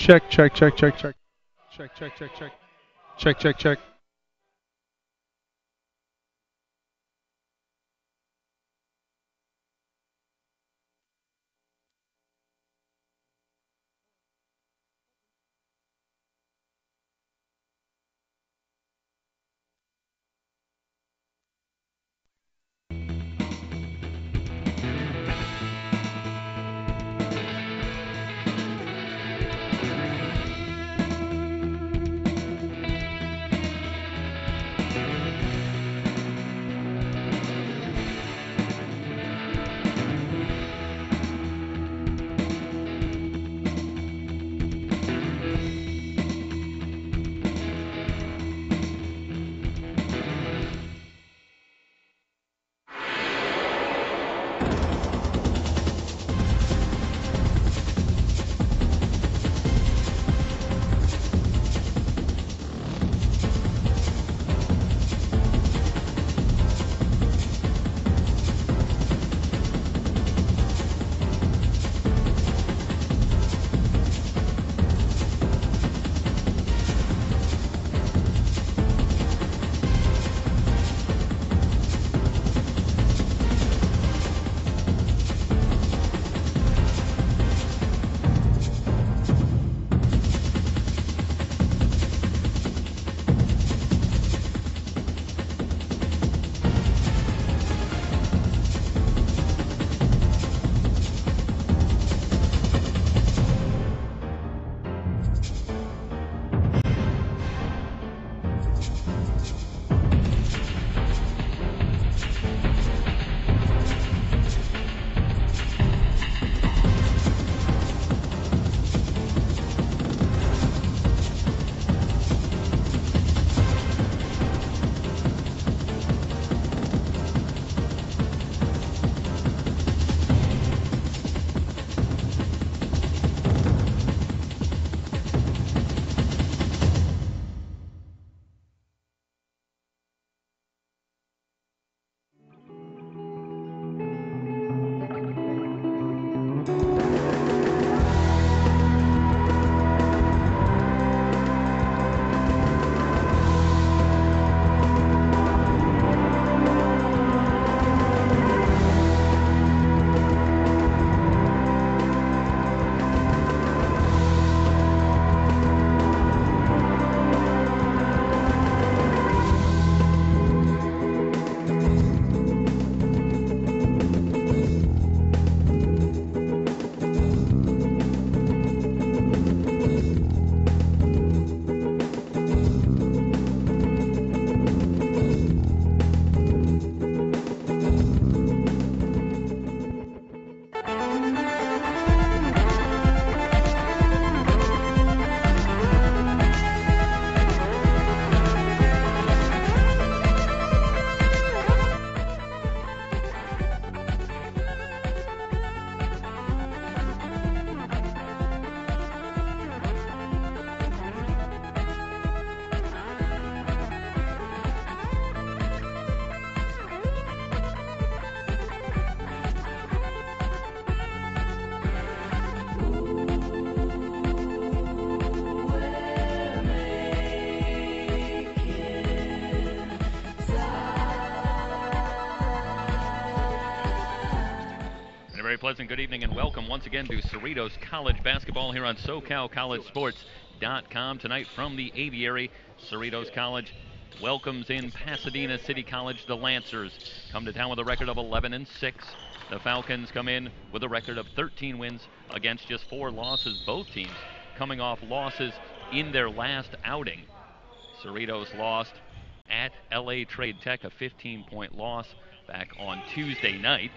Check, check, check, check, check. Check, check, check, check. Check, check, check. Very pleasant good evening and welcome once again to Cerritos College basketball here on SoCalCollegeSports.com. Tonight from the aviary, Cerritos College welcomes in Pasadena City College. The Lancers come to town with a record of 11-6. The Falcons come in with a record of 13 wins against just 4 losses. Both teams coming off losses in their last outing. Cerritos lost at LA Trade Tech, a 15-point loss back on Wednesday night.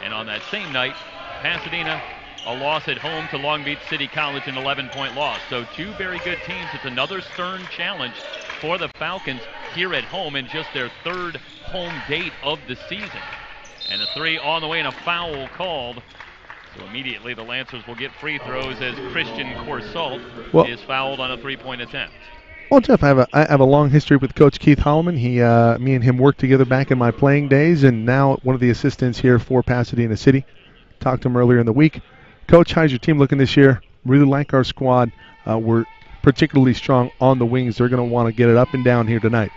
And on that same night, Pasadena, a loss at home to Long Beach City College, an 11-point loss. So 2 very good teams. It's another stern challenge for the Falcons here at home in just their 3rd home date of the season. And a 3 on the way and a foul called. So immediately the Lancers will get free throws as Christian Corsalt is fouled on a 3-point attempt. Well, Jeff, I have a long history with Coach Keith Holloman. Me and him worked together back in my playing days, and now one of the assistants here for Pasadena City. Talked to him earlier in the week. Coach, how's your team looking this year? Really like our squad. We're particularly strong on the wings. They're going to want to get it up and down here tonight.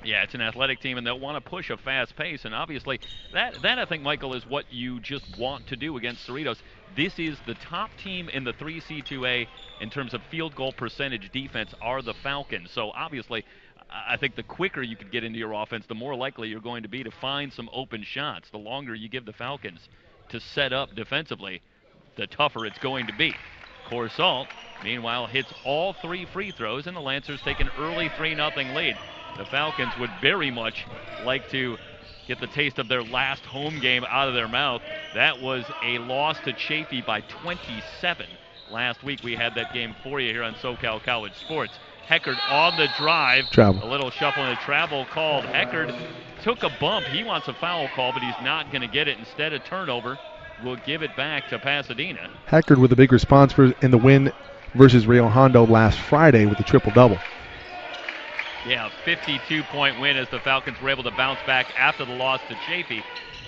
Yeah, it's an athletic team, and they'll want to push a fast pace. And obviously, that I think, Michael, is what you just want to do against Cerritos. This is the top team in the 3C2A in terms of field goal percentage defense are the Falcons. So obviously, I think the quicker you could get into your offense, the more likely you're going to be to find some open shots. The longer you give the Falcons to set up defensively, the tougher it's going to be. Corsalt, meanwhile, hits all 3 free throws, and the Lancers take an early 3-0 lead. The Falcons would very much like to get the taste of their last home game out of their mouth. That was a loss to Chaffee by 27. Last week we had that game for you here on SoCal College Sports. Heckard on the drive. Travel. A little shuffle and a travel called. Heckard took a bump. He wants a foul call, but he's not going to get it. Instead, a turnover. We'll give it back to Pasadena. Heckard with a big response in the win versus Rio Hondo last Friday with a triple-double. Yeah, 52-point win as the Falcons were able to bounce back after the loss to Chaffee,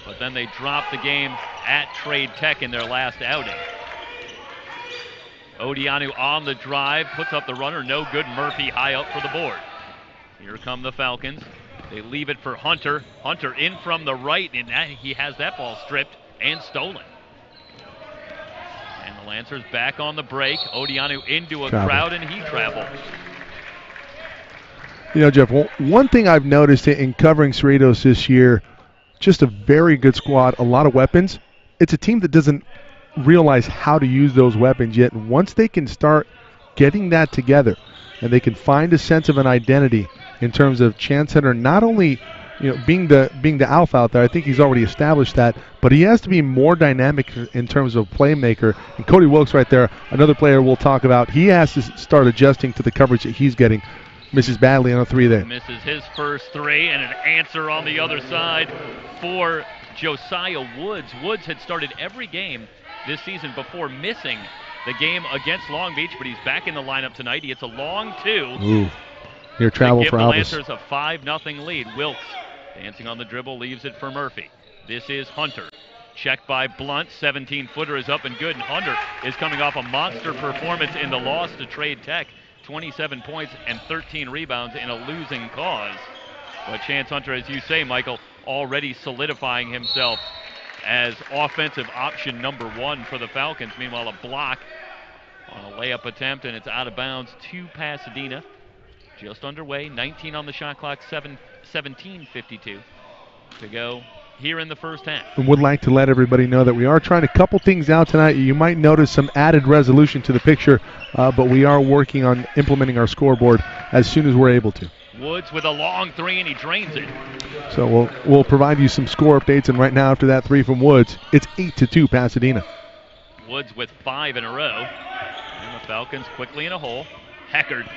but then they dropped the game at Trade Tech in their last outing. Odianu on the drive, puts up the runner, no good. Murphy high up for the board. Here come the Falcons. They leave it for Hunter. Hunter in from the right, and he has that ball stripped and stolen. And the Lancers back on the break. Odianu into a crowd, and he traveled. You know, Jeff, one thing I've noticed in covering Cerritos this year, just a very good squad, a lot of weapons. It's a team that doesn't realize how to use those weapons yet. And once they can start getting that together and they can find a sense of an identity in terms of Chance Hunter, not only being the alpha out there, I think he's already established that, but he has to be more dynamic in terms of playmaker. And Cody Wilkes right there, another player we'll talk about, he has to start adjusting to the coverage that he's getting. Misses badly on a 3 there. Misses his first 3, and an answer on the other side for Josiah Woods. Woods had started every game this season before missing the game against Long Beach, but he's back in the lineup tonight. He hits a long 2. Ooh, near travel for Albus. Give the Lancers a 5-0 lead. Wilkes dancing on the dribble, leaves it for Murphy. This is Hunter. Checked by Blunt. 17-footer is up and good, and Hunter is coming off a monster performance in the loss to Trade Tech. 27 points and 13 rebounds in a losing cause. But Chance Hunter, as you say, Michael, already solidifying himself as offensive option number 1 for the Falcons. Meanwhile, a block on a layup attempt, and it's out of bounds to Pasadena. Just underway, 19 on the shot clock, 17:52 to go here in the first half. And would like to let everybody know that we are trying to couple things out tonight. You might notice some added resolution to the picture, but we are working on implementing our scoreboard as soon as we're able to. Woods with a long 3, and he drains it. So we'll provide you some score updates, and right now after that 3 from Woods, it's 8-2 Pasadena. Woods with 5 in a row. And the Falcons quickly in a hole. Heckard,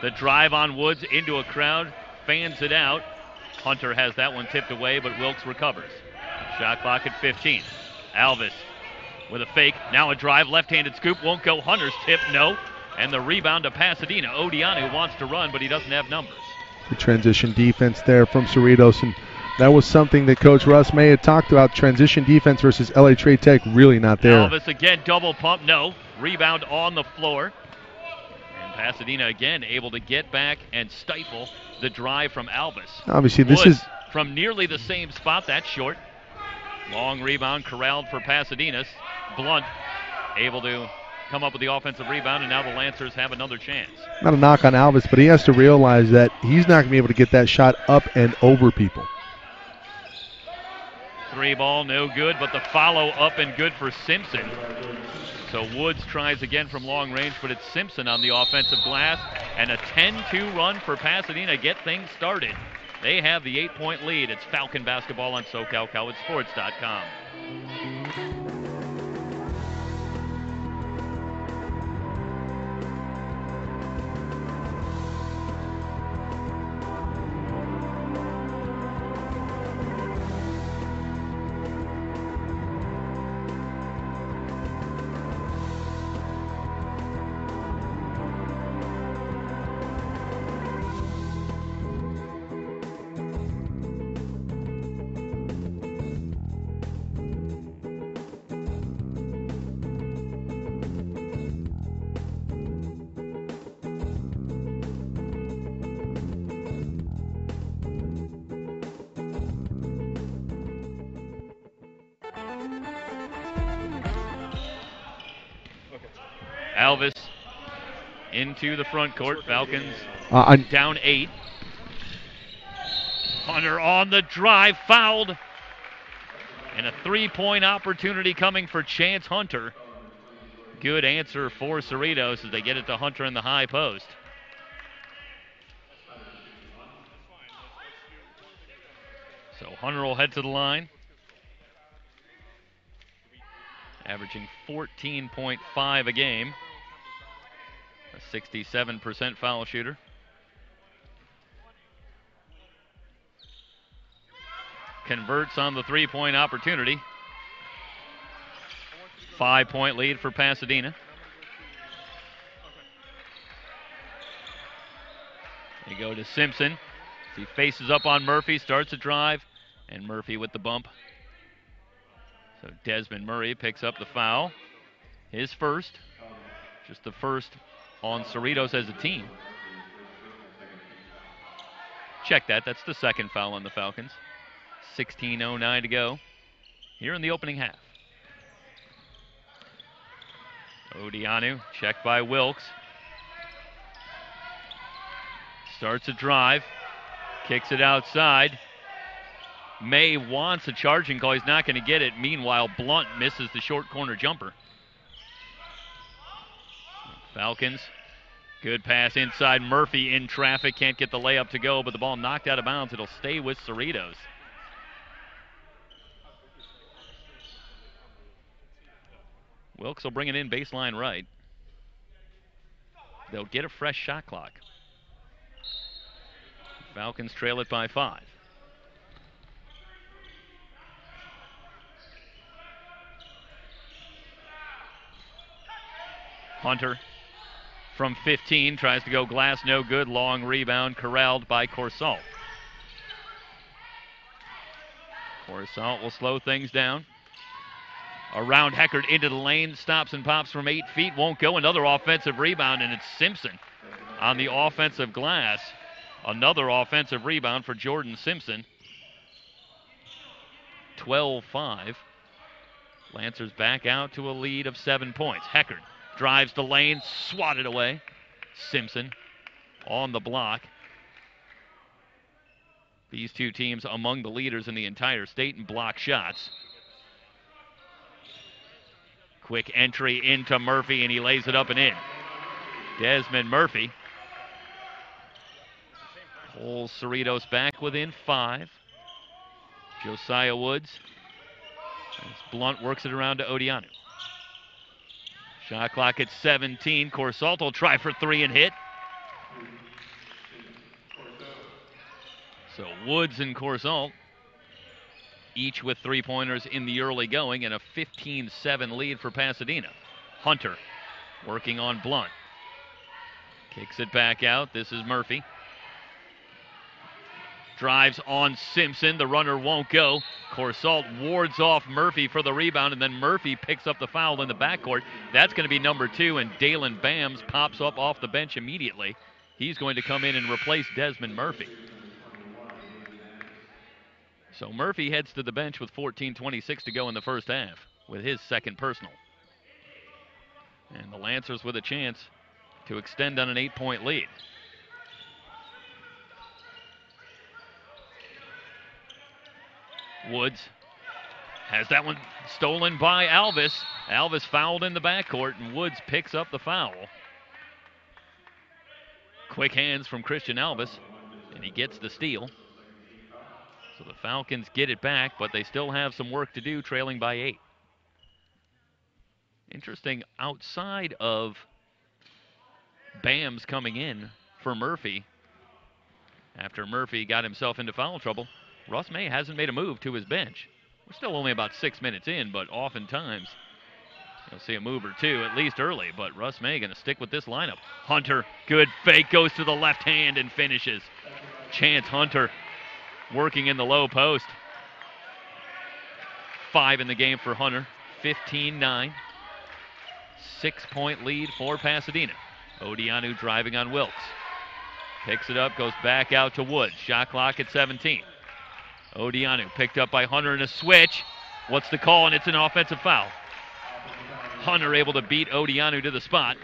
the drive on Woods into a crowd, fans it out. Hunter has that one tipped away, but Wilkes recovers. Shot clock at 15. Alvis with a fake. Now a drive, left-handed scoop, won't go. Hunter's tip, no. And the rebound to Pasadena. Odianu wants to run, but he doesn't have numbers. The transition defense there from Cerritos, and that was something that Coach Russ May had talked about. Transition defense versus LA Trade Tech, really not there. Alvis again, double pump, no. Rebound on the floor. Pasadena again able to get back and stifle the drive from Albus. Obviously, this Woods is from nearly the same spot. That's short. Long rebound corralled for Pasadena. Blunt able to come up with the offensive rebound, and now the Lancers have another chance. Not a knock on Albus, but he has to realize that he's not going to be able to get that shot up and over people. 3 ball, no good, but the follow up and good for Simpson. So Woods tries again from long range, but it's Simpson on the offensive glass. And a 10-2 run for Pasadena. Get things started. They have the 8-point lead. It's Falcon basketball on SoCalCollegeSports.com. Alvis into the front court. Falcons down 8. Hunter on the drive, fouled. And a 3-point opportunity coming for Chance Hunter. Good answer for Cerritos as they get it to Hunter in the high post. So Hunter will head to the line. Averaging 14.5 a game. A 67% foul shooter. Converts on the 3-point opportunity. 5-point lead for Pasadena. They go to Simpson. He faces up on Murphy, starts a drive, and Murphy with the bump. So Desmond Murray picks up the foul. His first. Just the first on Cerritos as a team. Check that. That's the second foul on the Falcons. 16:09 to go here in the opening half. Odianu checked by Wilkes. Starts a drive. Kicks it outside. May wants a charging call. He's not going to get it. Meanwhile, Blunt misses the short corner jumper. Falcons. Good pass inside. Murphy in traffic. Can't get the layup to go, but the ball knocked out of bounds. It'll stay with Cerritos. Wilkes will bring it in baseline right. They'll get a fresh shot clock. Falcons trail it by 5. Hunter from 15 tries to go glass, no good. Long rebound corralled by Corsalt. Corsalt will slow things down. Around Heckert into the lane, stops and pops from 8 feet, won't go. Another offensive rebound, and it's Simpson on the offensive glass. Another offensive rebound for Jordan Simpson. 12-5. Lancers back out to a lead of 7 points. Heckert drives the lane, swatted away. Simpson on the block. These two teams among the leaders in the entire state in block shots. Quick entry into Murphy, and he lays it up and in. Desmond Murphy pulls Cerritos back within 5. Josiah Woods. As Blunt works it around to Odianu. Shot clock at 17. Corsalt will try for 3 and hit. So Woods and Corsalt each with 3-pointers in the early going, and a 15-7 lead for Pasadena. Hunter working on Blunt. Kicks it back out. This is Murphy. Drives on Simpson. The runner won't go. Corsalt wards off Murphy for the rebound, and then Murphy picks up the foul in the backcourt. That's going to be number 2, and Dalen Bams pops up off the bench immediately. He's going to come in and replace Desmond Murphy. So Murphy heads to the bench with 14:26 to go in the first half with his second personal. And the Lancers with a chance to extend on an 8-point lead. Woods has that one stolen by Alvis. Alvis fouled in the backcourt, and Woods picks up the foul. Quick hands from Christian Alvis, and he gets the steal. So the Falcons get it back, but they still have some work to do, trailing by 8. Interesting, outside of Bams coming in for Murphy, after Murphy got himself into foul trouble, Russ May hasn't made a move to his bench. We're still only about 6 minutes in, but oftentimes you'll see a move or two, at least early. But Russ May going to stick with this lineup. Hunter, good fake, goes to the left hand and finishes. Chance Hunter working in the low post. 5 in the game for Hunter. 15-9. 6-point lead for Pasadena. Odianu driving on Wilkes. Picks it up, goes back out to Woods. Shot clock at 17. Odianu picked up by Hunter in a switch. What's the call? And it's an offensive foul. Hunter able to beat Odianu to the spot.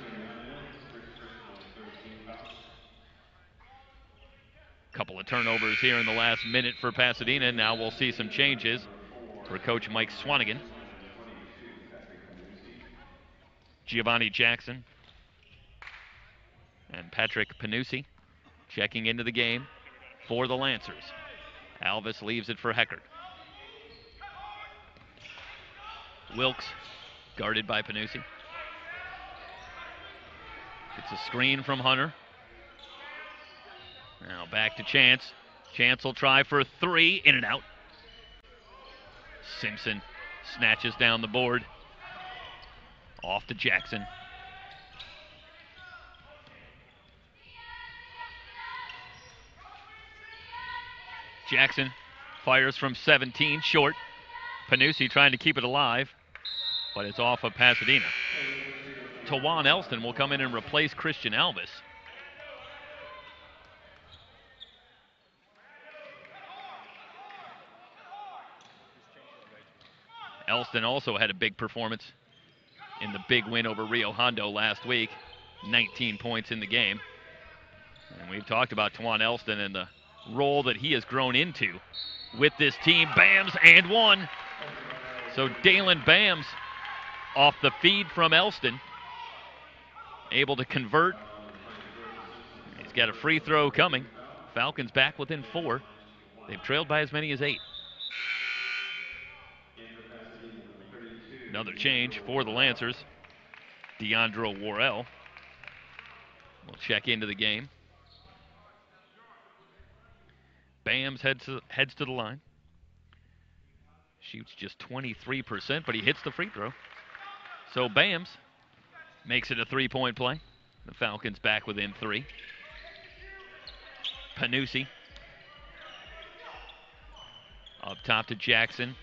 Couple of turnovers here in the last minute for Pasadena. Now we'll see some changes for Coach Mike Swanigan. Giovanni Jackson and Patrick Panucci checking into the game for the Lancers. Alvis leaves it for Heckert. Wilkes guarded by Panucci. It's a screen from Hunter. Now back to Chance. Chance will try for 3, in and out. Simpson snatches down the board. Off to Jackson. Jackson fires from 17, short. Panucci trying to keep it alive, but it's off of Pasadena. Tawan Elston will come in and replace Christian Alvis. Elston also had a big performance in the big win over Rio Hondo last week. 19 points in the game. And we've talked about Tawan Elston and the role that he has grown into with this team. Bams and one. So Dalen Bams off the feed from Elston, able to convert. He's got a free throw coming. Falcons back within 4. They've trailed by as many as 8. Another change for the Lancers. Deandro Worrell will check into the game. Bams heads to the line. Shoots just 23%, but he hits the free throw. So Bams makes it a 3-point play. The Falcons back within 3. Panucci up top to Jackson.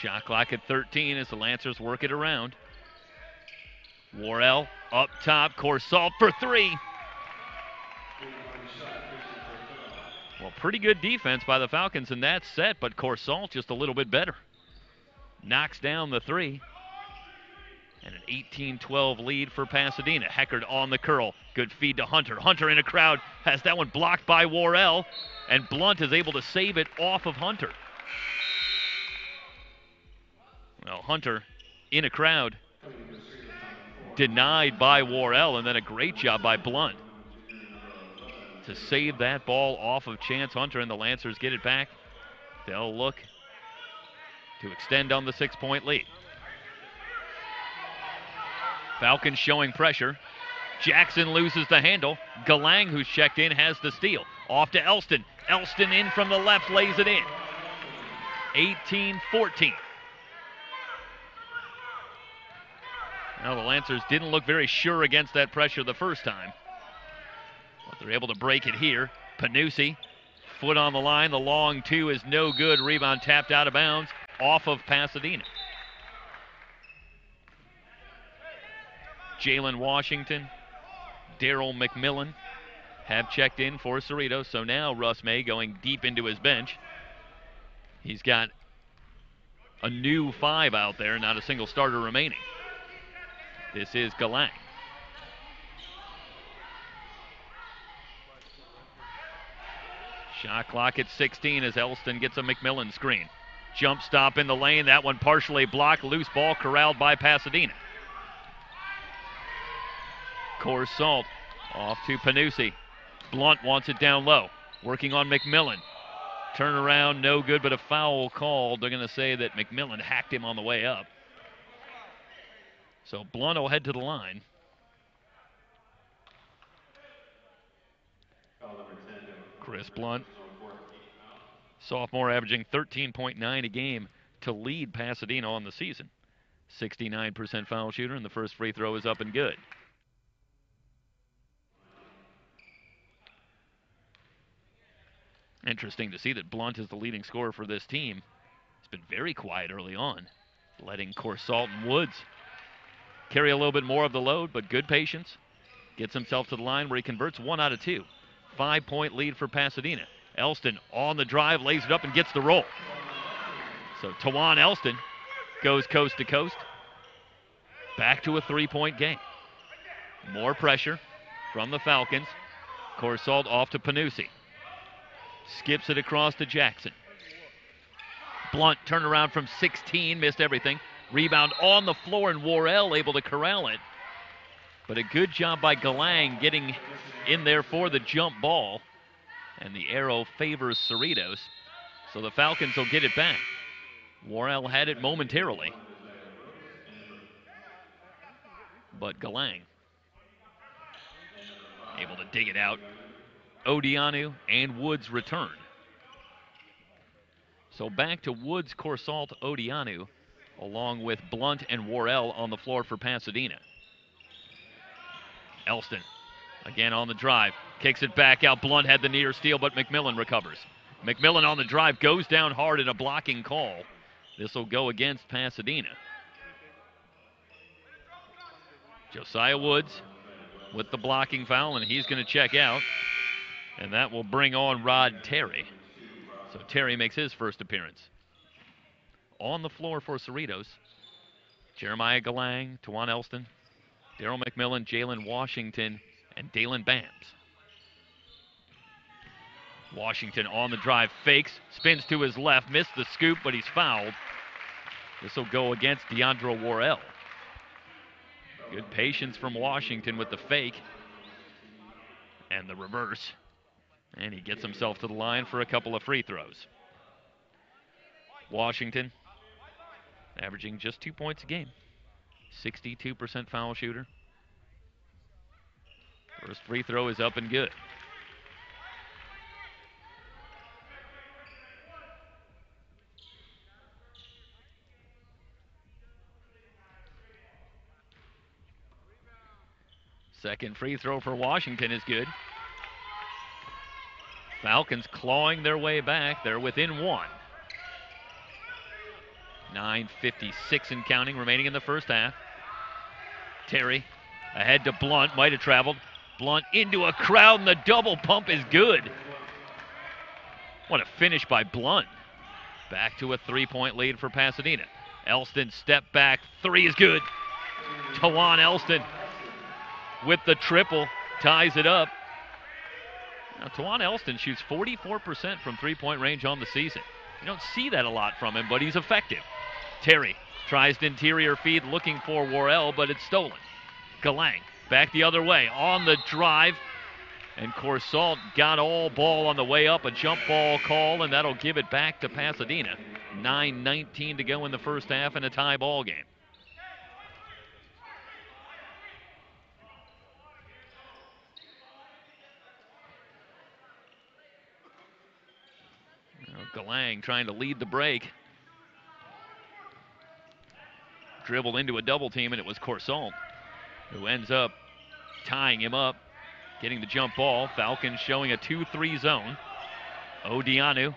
Shot clock at 13 as the Lancers work it around. Worrell up top, Corsalt for 3. Well, pretty good defense by the Falcons in that set, but Corsalt just a little bit better. Knocks down the 3. And an 18-12 lead for Pasadena. Heckert on the curl. Good feed to Hunter. Hunter in a crowd has that one blocked by Worrell, and Blunt is able to save it off of Hunter. Well, Hunter in a crowd, denied by Worrell, and then a great job by Blunt to save that ball off of Chance Hunter, and the Lancers get it back. They'll look to extend on the 6-point lead. Falcons showing pressure. Jackson loses the handle. Galang, who's checked in, has the steal. Off to Elston. Elston in from the left, lays it in. 18-14. Now the Lancers didn't look very sure against that pressure the first time, but they're able to break it here. Panucci, foot on the line. The long 2 is no good. Rebound tapped out of bounds off of Pasadena. Jalen Washington, Daryl McMillan have checked in for Cerritos. So now Russ May going deep into his bench. He's got a new 5 out there, not a single starter remaining. This is Galang. Shot clock at 16 as Elston gets a McMillan screen. Jump stop in the lane. That one partially blocked. Loose ball corralled by Pasadena. Corsalt off to Panucci. Blunt wants it down low. Working on McMillan. Turnaround, no good, but a foul called. They're going to say that McMillan hacked him on the way up. So Blunt will head to the line. Chris Blunt, sophomore, averaging 13.9 a game to lead Pasadena on the season. 69% foul shooter, and the first free throw is up and good. Interesting to see that Blunt is the leading scorer for this team. He's been very quiet early on, letting Corsalt and Woods carry a little bit more of the load, but good patience. Gets himself to the line where he converts 1 out of 2. 5-point lead for Pasadena. Elston on the drive, lays it up and gets the roll. So Tawan Elston goes coast to coast. Back to a 3-point game. More pressure from the Falcons. Corsault off to Panucci. Skips it across to Jackson. Blunt turnaround from 16, missed everything. Rebound on the floor, and Worrell able to corral it. But a good job by Galang getting in there for the jump ball. And the arrow favors Cerritos. So the Falcons will get it back. Worrell had it momentarily. But Galang able to dig it out. Odianu and Woods return. So back to Woods, Corsault, Odianu, along with Blunt and Worrell on the floor for Pasadena. Elston again on the drive, kicks it back out. Blunt had the near steal, but McMillan recovers. McMillan on the drive, goes down hard in a blocking call. This will go against Pasadena. Josiah Woods with the blocking foul, and he's going to check out. And that will bring on Rod Terry. So Terry makes his first appearance. On the floor for Cerritos, Jeremiah Galang, Tawan Elston, Daryl McMillan, Jalen Washington, and Dalen Bams. Washington on the drive, fakes, spins to his left, missed the scoop, but he's fouled. This will go against Deandre Worrell. Good patience from Washington with the fake and the reverse. And he gets himself to the line for a couple of free throws. Washington averaging just 2 points a game. 62% foul shooter. First free throw is up and good. Second free throw for Washington is good. Falcons clawing their way back. They're within one. 9:56 and counting remaining in the first half. Terry ahead to Blunt, might have traveled. Blunt into a crowd, and the double pump is good. What a finish by Blunt. Back to a 3-point lead for Pasadena. Elston step back, three is good. Tawan Elston with the triple, ties it up. Now, Tawan Elston shoots 44% from three-point range on the season. You don't see that a lot from him, but he's effective. Terry tries the interior feed, looking for Worrell, but it's stolen. Galang back the other way on the drive, and Corsault got all ball on the way up, a jump ball call, and that'll give it back to Pasadena. 9:19 to go in the first half and a tie ball game. Galang trying to lead the break. Dribbled into a double team, and it was Corsault who ends up tying him up, getting the jump ball. Falcons showing a 2-3 zone. Odianu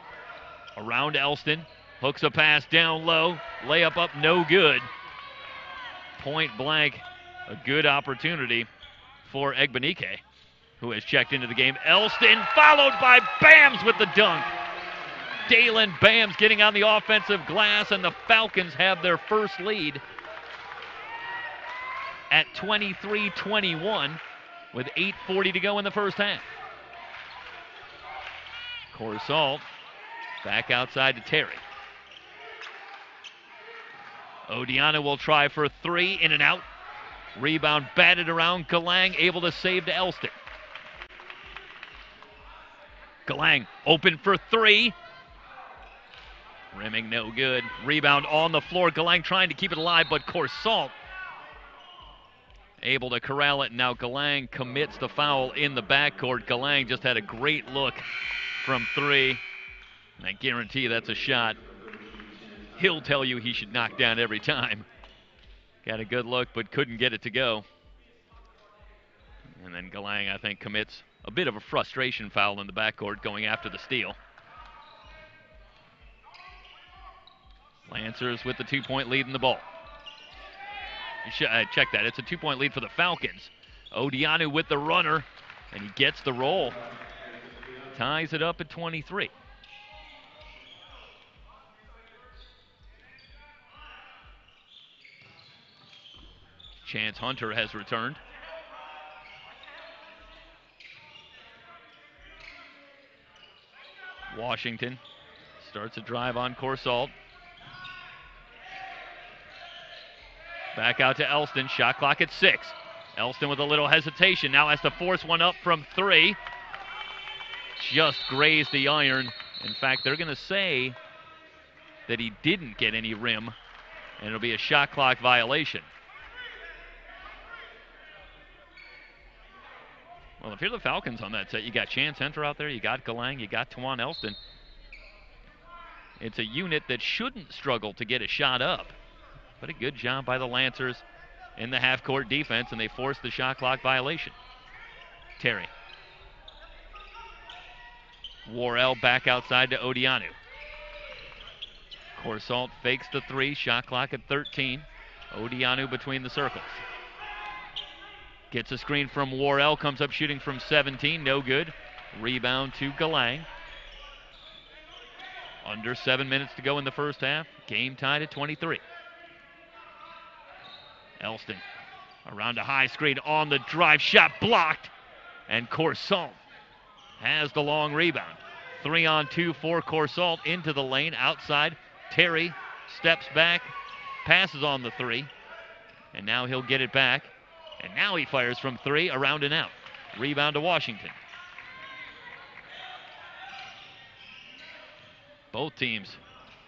around Elston, hooks a pass down low, layup up, no good. Point blank, a good opportunity for Egbenike, who has checked into the game. Elston followed by Bams with the dunk. Dalen Bams getting on the offensive glass, and the Falcons have their first lead at 23-21 with 8:40 to go in the first half. Corsault back outside to Terry. Odiana will try for three, in and out. Rebound batted around. Galang able to save to Elston. Galang open for three. Rimming no good. Rebound on the floor. Galang trying to keep it alive, but Corsault able to corral it. Now Galang commits the foul in the backcourt. Galang just had a great look from three. And I guarantee you that's a shot he'll tell you he should knock down every time. Got a good look, but couldn't get it to go. And then Galang, I think, commits a bit of a frustration foul in the backcourt going after the steal. Lancers with the 2-point lead in the ball. Check that. It's a 2-point lead for the Falcons. Odianu with the runner, and he gets the roll. ties it up at 23. Chance Hunter has returned. Washington starts a drive on Corsalt. Back out to Elston. Shot clock at 6. Elston with a little hesitation. Now has to force one up from 3. Just grazed the iron. In fact, they're going to say that he didn't get any rim, and it'll be a shot clock violation. Well, if you're the Falcons on that set, you got Chance Hunter out there, you got Galang, you got Tawan Elston. It's a unit that shouldn't struggle to get a shot up. But a good job by the Lancers in the half-court defense, and they forced the shot clock violation. Terry. Worrell back outside to Odianu. Corsalt fakes the 3, shot clock at 13. Odianu between the circles. Gets a screen from Worrell, comes up shooting from 17, no good. Rebound to Galang. Under 7 minutes to go in the first half. Game tied at 23. Elston around a high screen on the drive, shot blocked. And Corsalt has the long rebound. 3-on-2 for Corsalt into the lane outside. Terry steps back, passes on the 3. And now he'll get it back. And now he fires from 3, around and out. Rebound to Washington. Both teams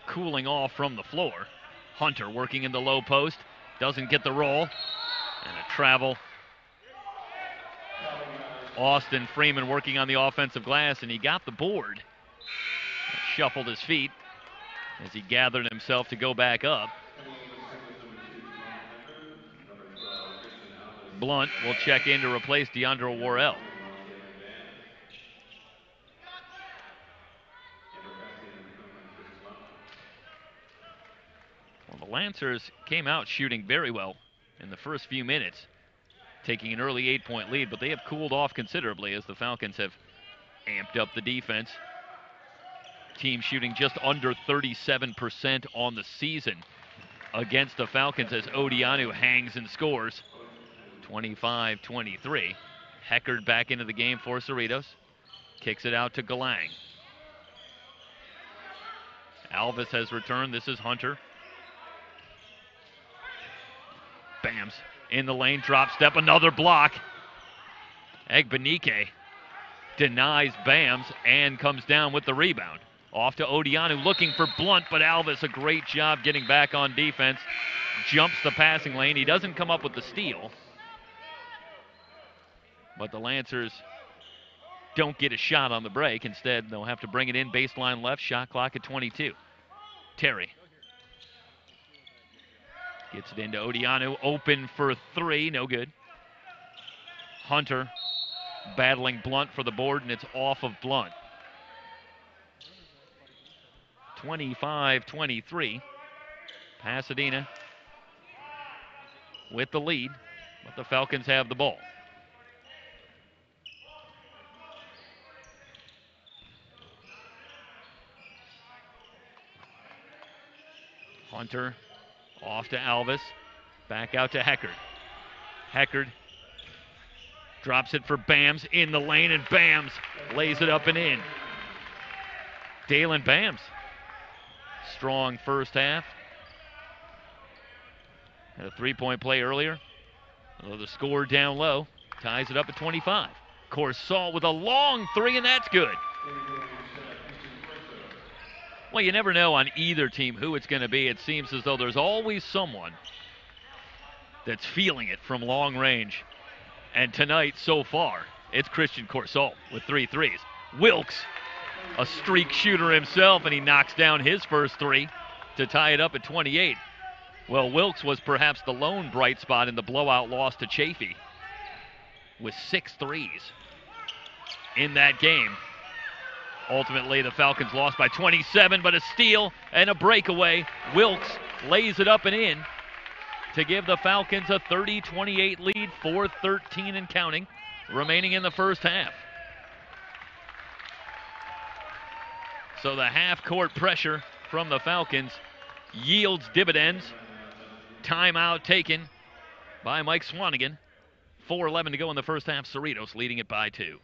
cooling off from the floor. Hunter working in the low post. Doesn't get the roll. And a travel. Austin Freeman working on the offensive glass, and he got the board. Shuffled his feet as he gathered himself to go back up. Blunt will check in to replace DeAndre Worrell. Well, the Lancers came out shooting very well in the first few minutes, taking an early 8-point lead, but they have cooled off considerably as the Falcons have amped up the defense. Team shooting just under 37% on the season against the Falcons as Odianu hangs and scores. 25-23. Heckard back into the game for Cerritos. Kicks it out to Galang. Alvis has returned. This is Hunter. Bams in the lane, drop step, another block. Egbenike denies Bams and comes down with the rebound. Off to Odianu looking for Blunt, but Alvis a great job getting back on defense. Jumps the passing lane. He doesn't come up with the steal. But the Lancers don't get a shot on the break. Instead, they'll have to bring it in baseline left. Shot clock at 22. Terry gets it into Odianu. Open for 3. No good. Hunter battling Blunt for the board, and it's off of Blunt. 25-23. Pasadena with the lead, but the Falcons have the ball. Hunter off to Alvis. Back out to Heckard. Heckard drops it for Bams in the lane, and Bams lays it up and in. Dalen Bams. Strong first half. Had a 3-point play earlier. The score down low. Ties it up at 25. Corsalt with a long 3, and that's good. Well, you never know on either team who it's going to be. It seems as though there's always someone that's feeling it from long range. And tonight, so far, it's Christian Corsalt with 3 threes. Wilkes, a streak shooter himself, and he knocks down his first 3 to tie it up at 28. Well, Wilkes was perhaps the lone bright spot in the blowout loss to Chafee with 6 threes in that game. Ultimately, the Falcons lost by 27, but a steal and a breakaway. Wilkes lays it up and in to give the Falcons a 30-28 lead, 4:13 and counting remaining in the first half. So the half-court pressure from the Falcons yields dividends. Timeout taken by Mike Swanigan. 4:11 to go in the first half. Cerritos leading it by 2.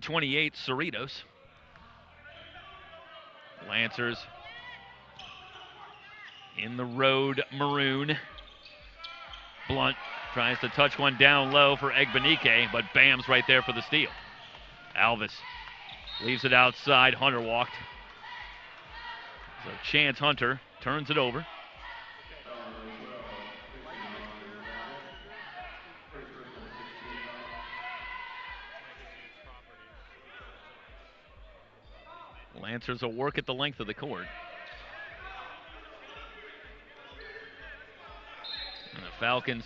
.28 Cerritos. Lancers in the road maroon. Blunt tries to touch one down low for Egbenike, but Bam's right there for the steal. Alvis leaves it outside. Hunter walked. So Chance Hunter turns it over. Lancers will work at the length of the court. And the Falcons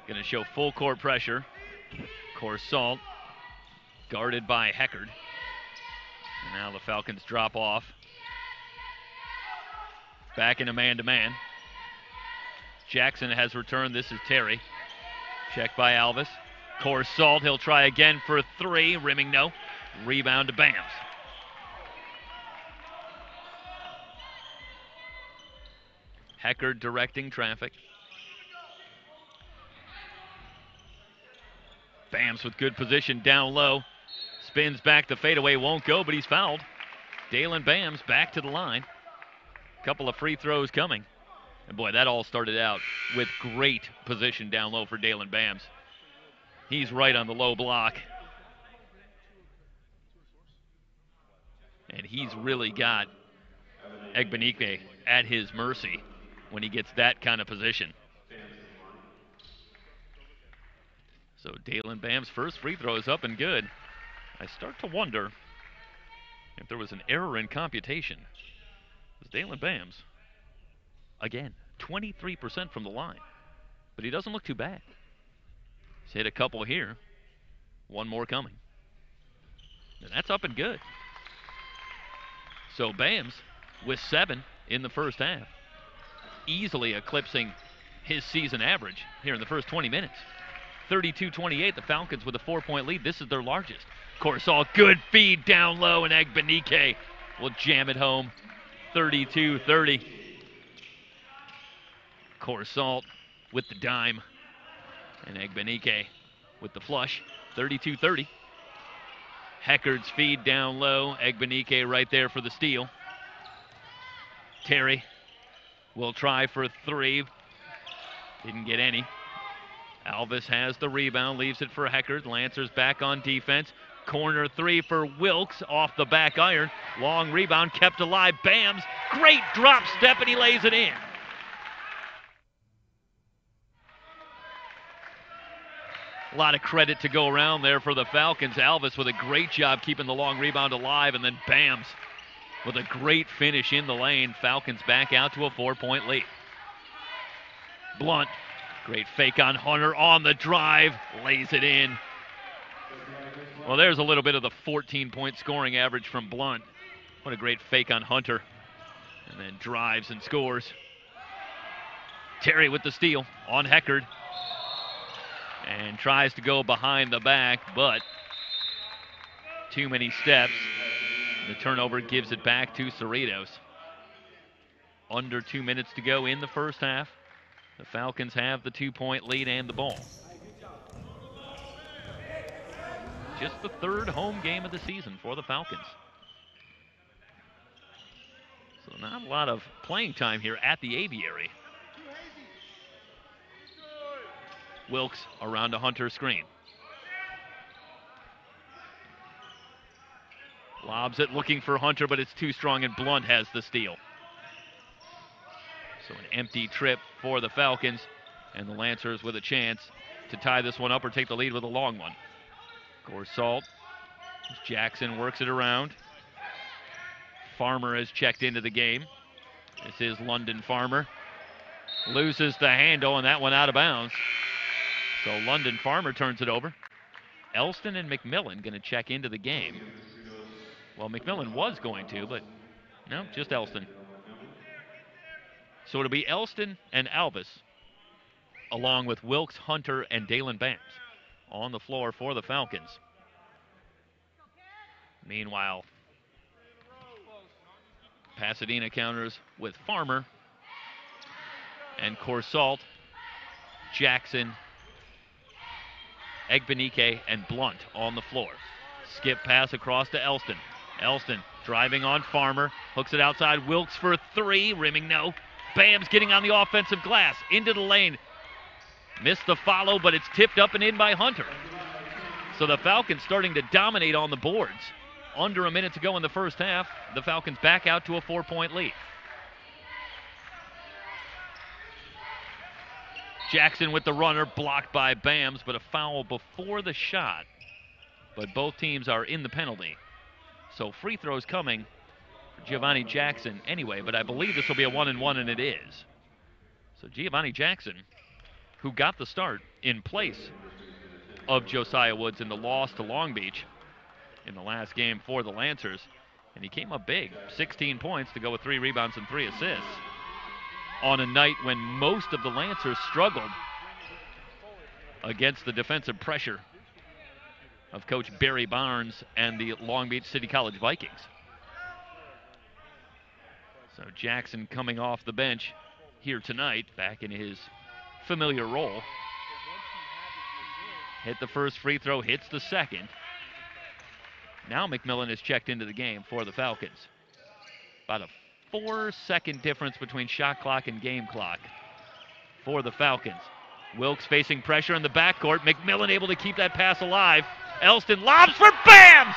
going to show full court pressure. Corsalt guarded by Heckard. And now the Falcons drop off. Back into man-to-man. Jackson has returned. This is Terry. Checked by Alvis. Corsalt, he'll try again for 3. Rimming, no. Rebound to Bams. Heckard directing traffic. Bams with good position down low. Spins back, the fadeaway won't go, but he's fouled. Dalen Bams back to the line. Couple of free throws coming. And boy, that all started out with great position down low for Dalen Bams. He's right on the low block. And he's really got Egbenike at his mercy when he gets that kind of position. So Dalen Bam's first free throw is up and good. I start to wonder if there was an error in computation. It's Dalen Bams, again, 23% from the line. But he doesn't look too bad. He's hit a couple here. One more coming. And that's up and good. So Bams with 7 in the first half, easily eclipsing his season average here in the first 20 minutes. 32-28, the Falcons with a 4-point lead. This is their largest. Corsalt, good feed down low, and Egbenike will jam it home. 32-30. Corsalt with the dime, and Egbenike with the flush. 32-30. Heckard's feed down low. Egbenike right there for the steal. Terry will try for 3. Didn't get any. Alvis has the rebound, leaves it for Heckard. Lancers back on defense. Corner 3 for Wilkes off the back iron. Long rebound kept alive. Bams. Great drop step, and he lays it in. A lot of credit to go around there for the Falcons. Alvis with a great job keeping the long rebound alive, and then Bams with a great finish in the lane. Falcons back out to a 4-point lead. Blunt, great fake on Hunter on the drive, lays it in. Well, there's a little bit of the 14-point scoring average from Blunt. What a great fake on Hunter. And then drives and scores. Terry with the steal on Heckard. And tries to go behind the back, but too many steps. The turnover gives it back to Cerritos. Under 2 minutes to go in the first half. The Falcons have the 2-point lead and the ball. Just the 3rd home game of the season for the Falcons. So not a lot of playing time here at the Aviary. Wilkes around a Hunter screen. Lobs it looking for Hunter, but it's too strong, and Blunt has the steal. So an empty trip for the Falcons, and the Lancers with a chance to tie this one up or take the lead with a long one. Gorsalt. Jackson works it around. Farmer has checked into the game. This is London Farmer. Loses the handle, and that one out of bounds. So London Farmer turns it over. Elston and McMillan going to check into the game. Well, McMillan was going to, but no, just Elston. So it'll be Elston and Alvis, along with Wilkes, Hunter, and Dalen Bams on the floor for the Falcons. Meanwhile, Pasadena counters with Farmer and Corsalt, Jackson, Egbenike, and Blunt on the floor. Skip pass across to Elston. Elston driving on Farmer, hooks it outside. Wilkes for three, rimming no. Bams getting on the offensive glass, into the lane. Missed the follow, but it's tipped up and in by Hunter. So the Falcons starting to dominate on the boards. Under a minute to go in the first half, the Falcons back out to a 4-point lead. Jackson with the runner, blocked by Bams, but a foul before the shot. But both teams are in the penalty. So free throws coming for Giovanni Jackson anyway, but I believe this will be a 1-and-1, and it is. So Giovanni Jackson, who got the start in place of Josiah Woods in the loss to Long Beach in the last game for the Lancers, and he came up big, 16 points to go with 3 rebounds and 3 assists on a night when most of the Lancers struggled against the defensive pressure of Coach Barry Barnes and the Long Beach City College Vikings. So Jackson coming off the bench here tonight, back in his familiar role. Hit the first free throw, hits the second. Now McMillan has checked into the game for the Falcons. About a 4-second difference between shot clock and game clock for the Falcons. Wilkes facing pressure in the backcourt. McMillan able to keep that pass alive. Elston lobs for Bams!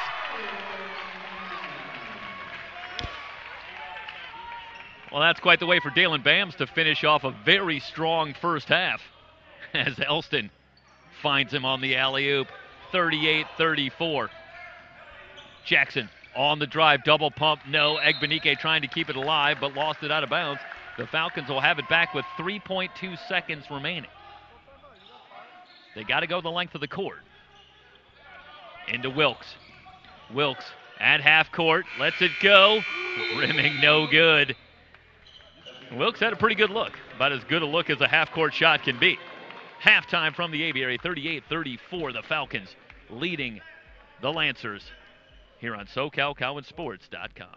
Well, that's quite the way for Dalen Bams to finish off a very strong first half as Elston finds him on the alley-oop. 38-34. Jackson on the drive, double pump, no. Egbenike trying to keep it alive, but lost it out of bounds. The Falcons will have it back with 3.2 seconds remaining. They got to go the length of the court. Into Wilkes. Wilkes at half court, lets it go. Rimming no good. Wilkes had a pretty good look, about as good a look as a half-court shot can be. Halftime from the Aviary, 38-34, the Falcons leading the Lancers here on SoCalCowboysSports.com.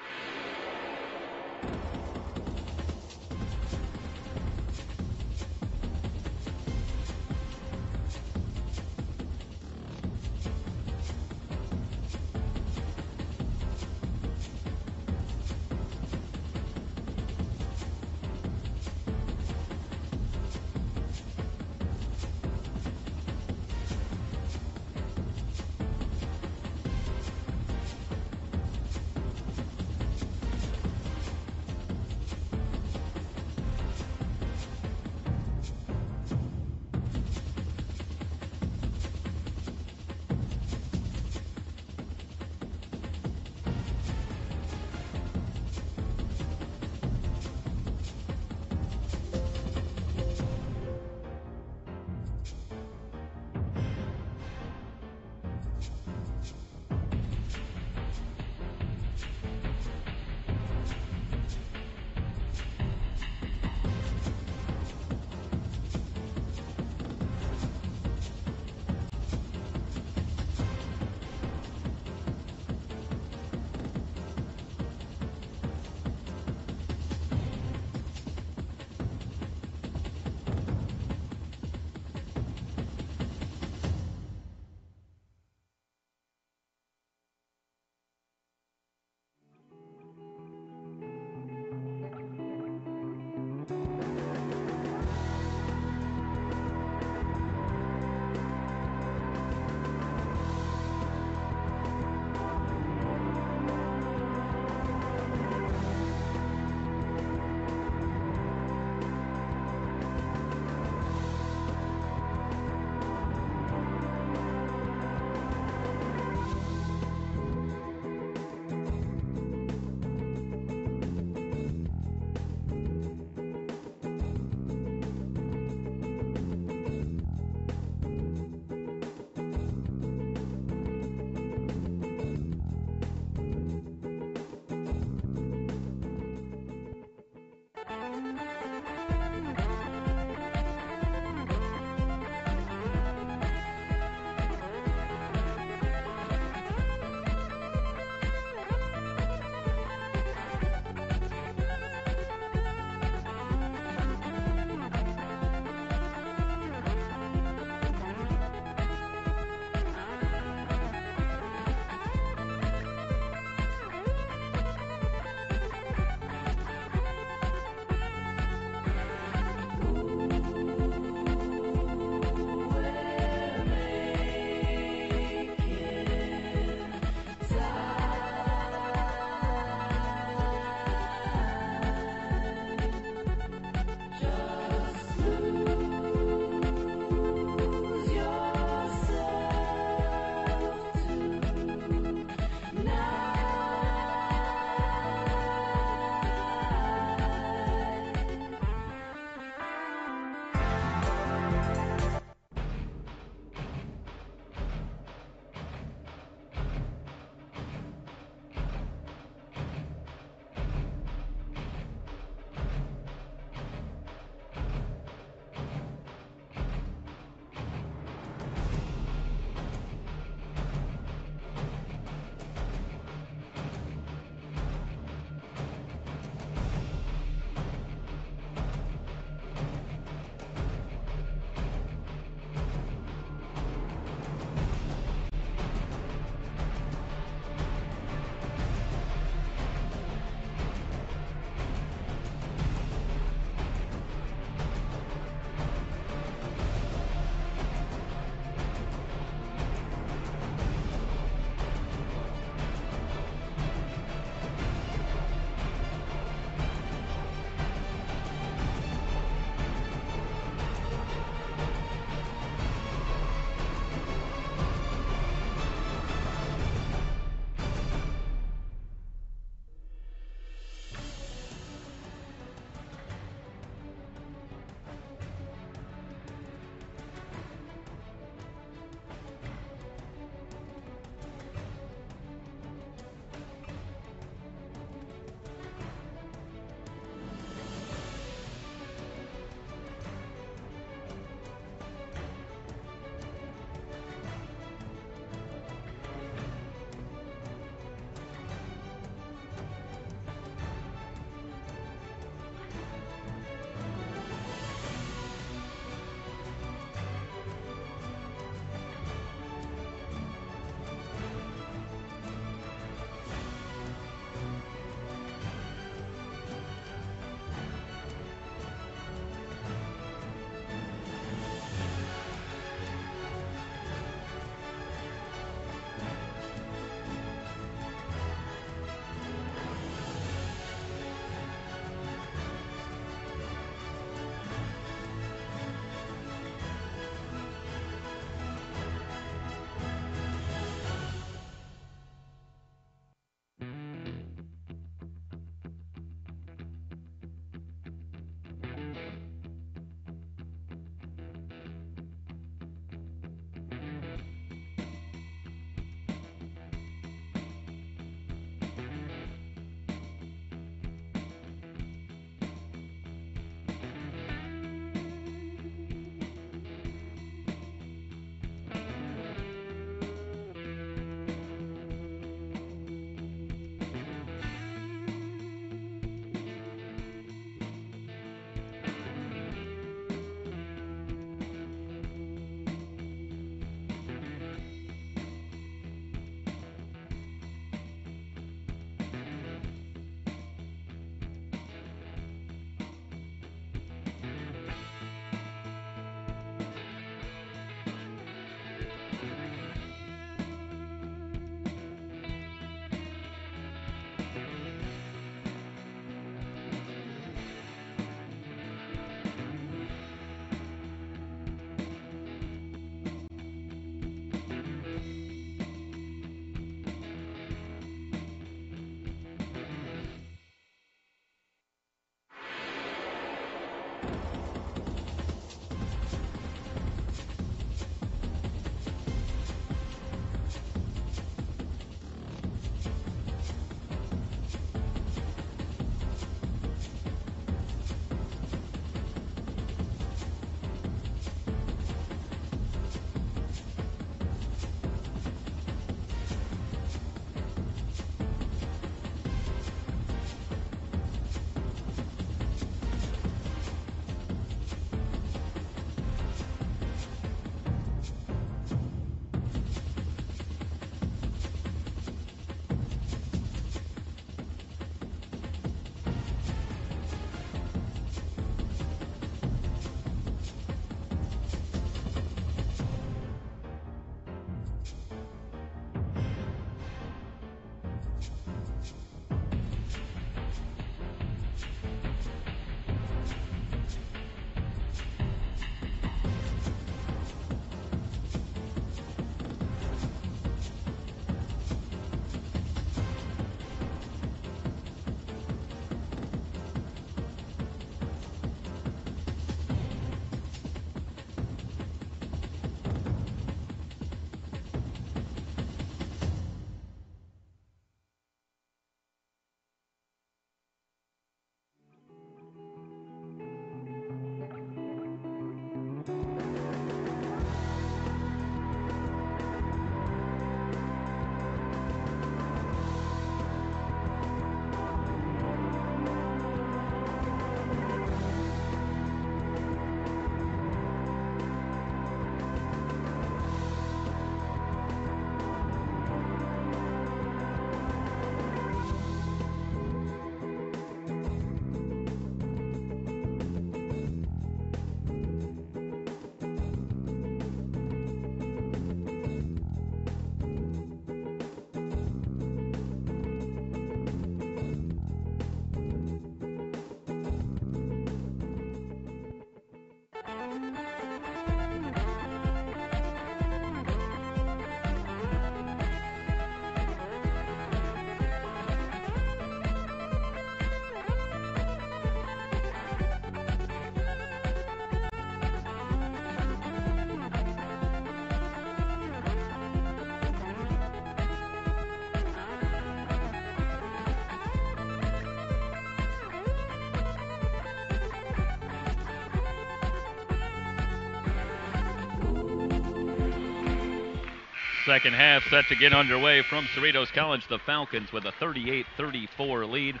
Second half set to get underway from Cerritos College. The Falcons with a 38-34 lead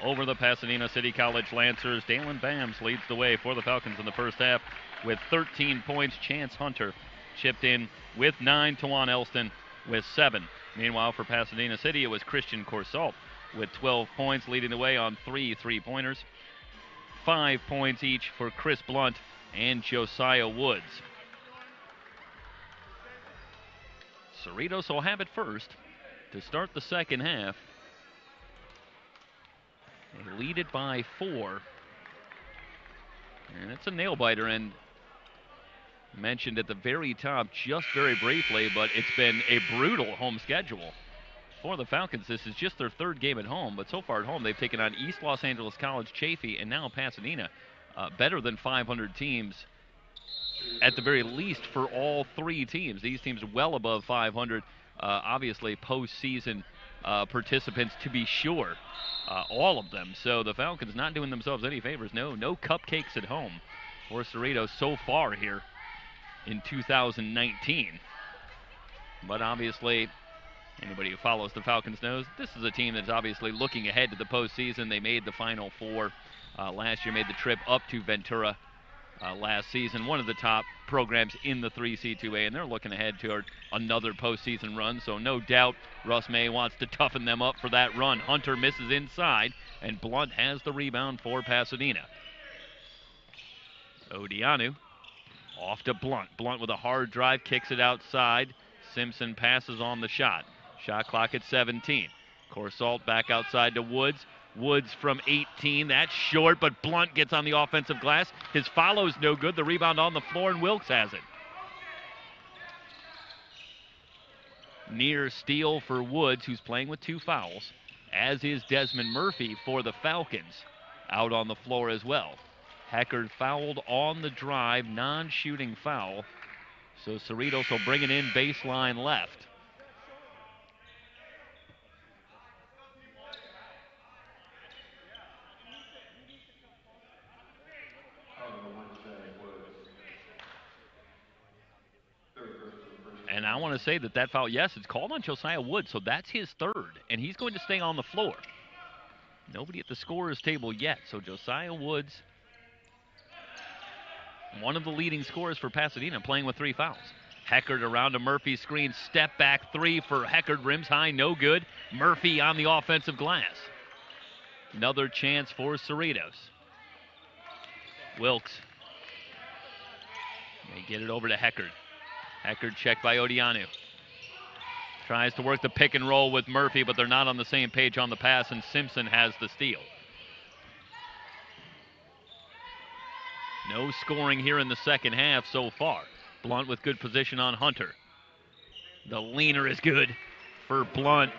over the Pasadena City College Lancers. Dalen Bams leads the way for the Falcons in the first half with 13 points. Chance Hunter chipped in with 9. Tawan Elston with 7. Meanwhile, for Pasadena City, it was Christian Corsalt with 12 points, leading the way on 3 3-pointers. 5 points each for Chris Blunt and Josiah Woods. Cerritos will have it first to start the second half. They lead it by 4. And it's a nail-biter, and mentioned at the very top just very briefly, but it's been a brutal home schedule for the Falcons. This is just their third game at home, but so far at home they've taken on East Los Angeles College, Chaffey, and now Pasadena. Better than 500 teams at the very least for all 3 teams. These teams well above 500. Obviously postseason participants to be sure, all of them. So the Falcons not doing themselves any favors. No cupcakes at home for Cerritos so far here in 2019. But obviously, anybody who follows the Falcons knows this is a team that's obviously looking ahead to the postseason. They made the Final Four last year, made the trip up to Ventura last season, one of the top programs in the 3C2A, and they're looking ahead toward another postseason run. So no doubt Russ May wants to toughen them up for that run. Hunter misses inside, and Blunt has the rebound for Pasadena. Odianu off to Blunt. Blunt with a hard drive, kicks it outside. Simpson passes on the shot. Shot clock at 17. Corsalt back outside to Woods. Woods from 18. That's short, but Blunt gets on the offensive glass. His follow's no good. The rebound on the floor, and Wilkes has it. Near steal for Woods, who's playing with 2 fouls, as is Desmond Murphy for the Falcons, out on the floor as well. Heckard fouled on the drive, non-shooting foul. So Cerritos will bring it in baseline left. And I want to say that foul, yes, it's called on Josiah Woods, so that's his third, and he's going to stay on the floor. Nobody at the scorer's table yet, so Josiah Woods, one of the leading scorers for Pasadena, playing with 3 fouls. Heckard around to Murphy's screen, step back 3 for Heckard, rims high, no good. Murphy on the offensive glass. Another chance for Cerritos. Wilkes. They get it over to Heckard. Heckard checked by Odianu. Tries to work the pick and roll with Murphy, but they're not on the same page on the pass, and Simpson has the steal. No scoring here in the second half so far. Blunt with good position on Hunter. The leaner is good for Blunt.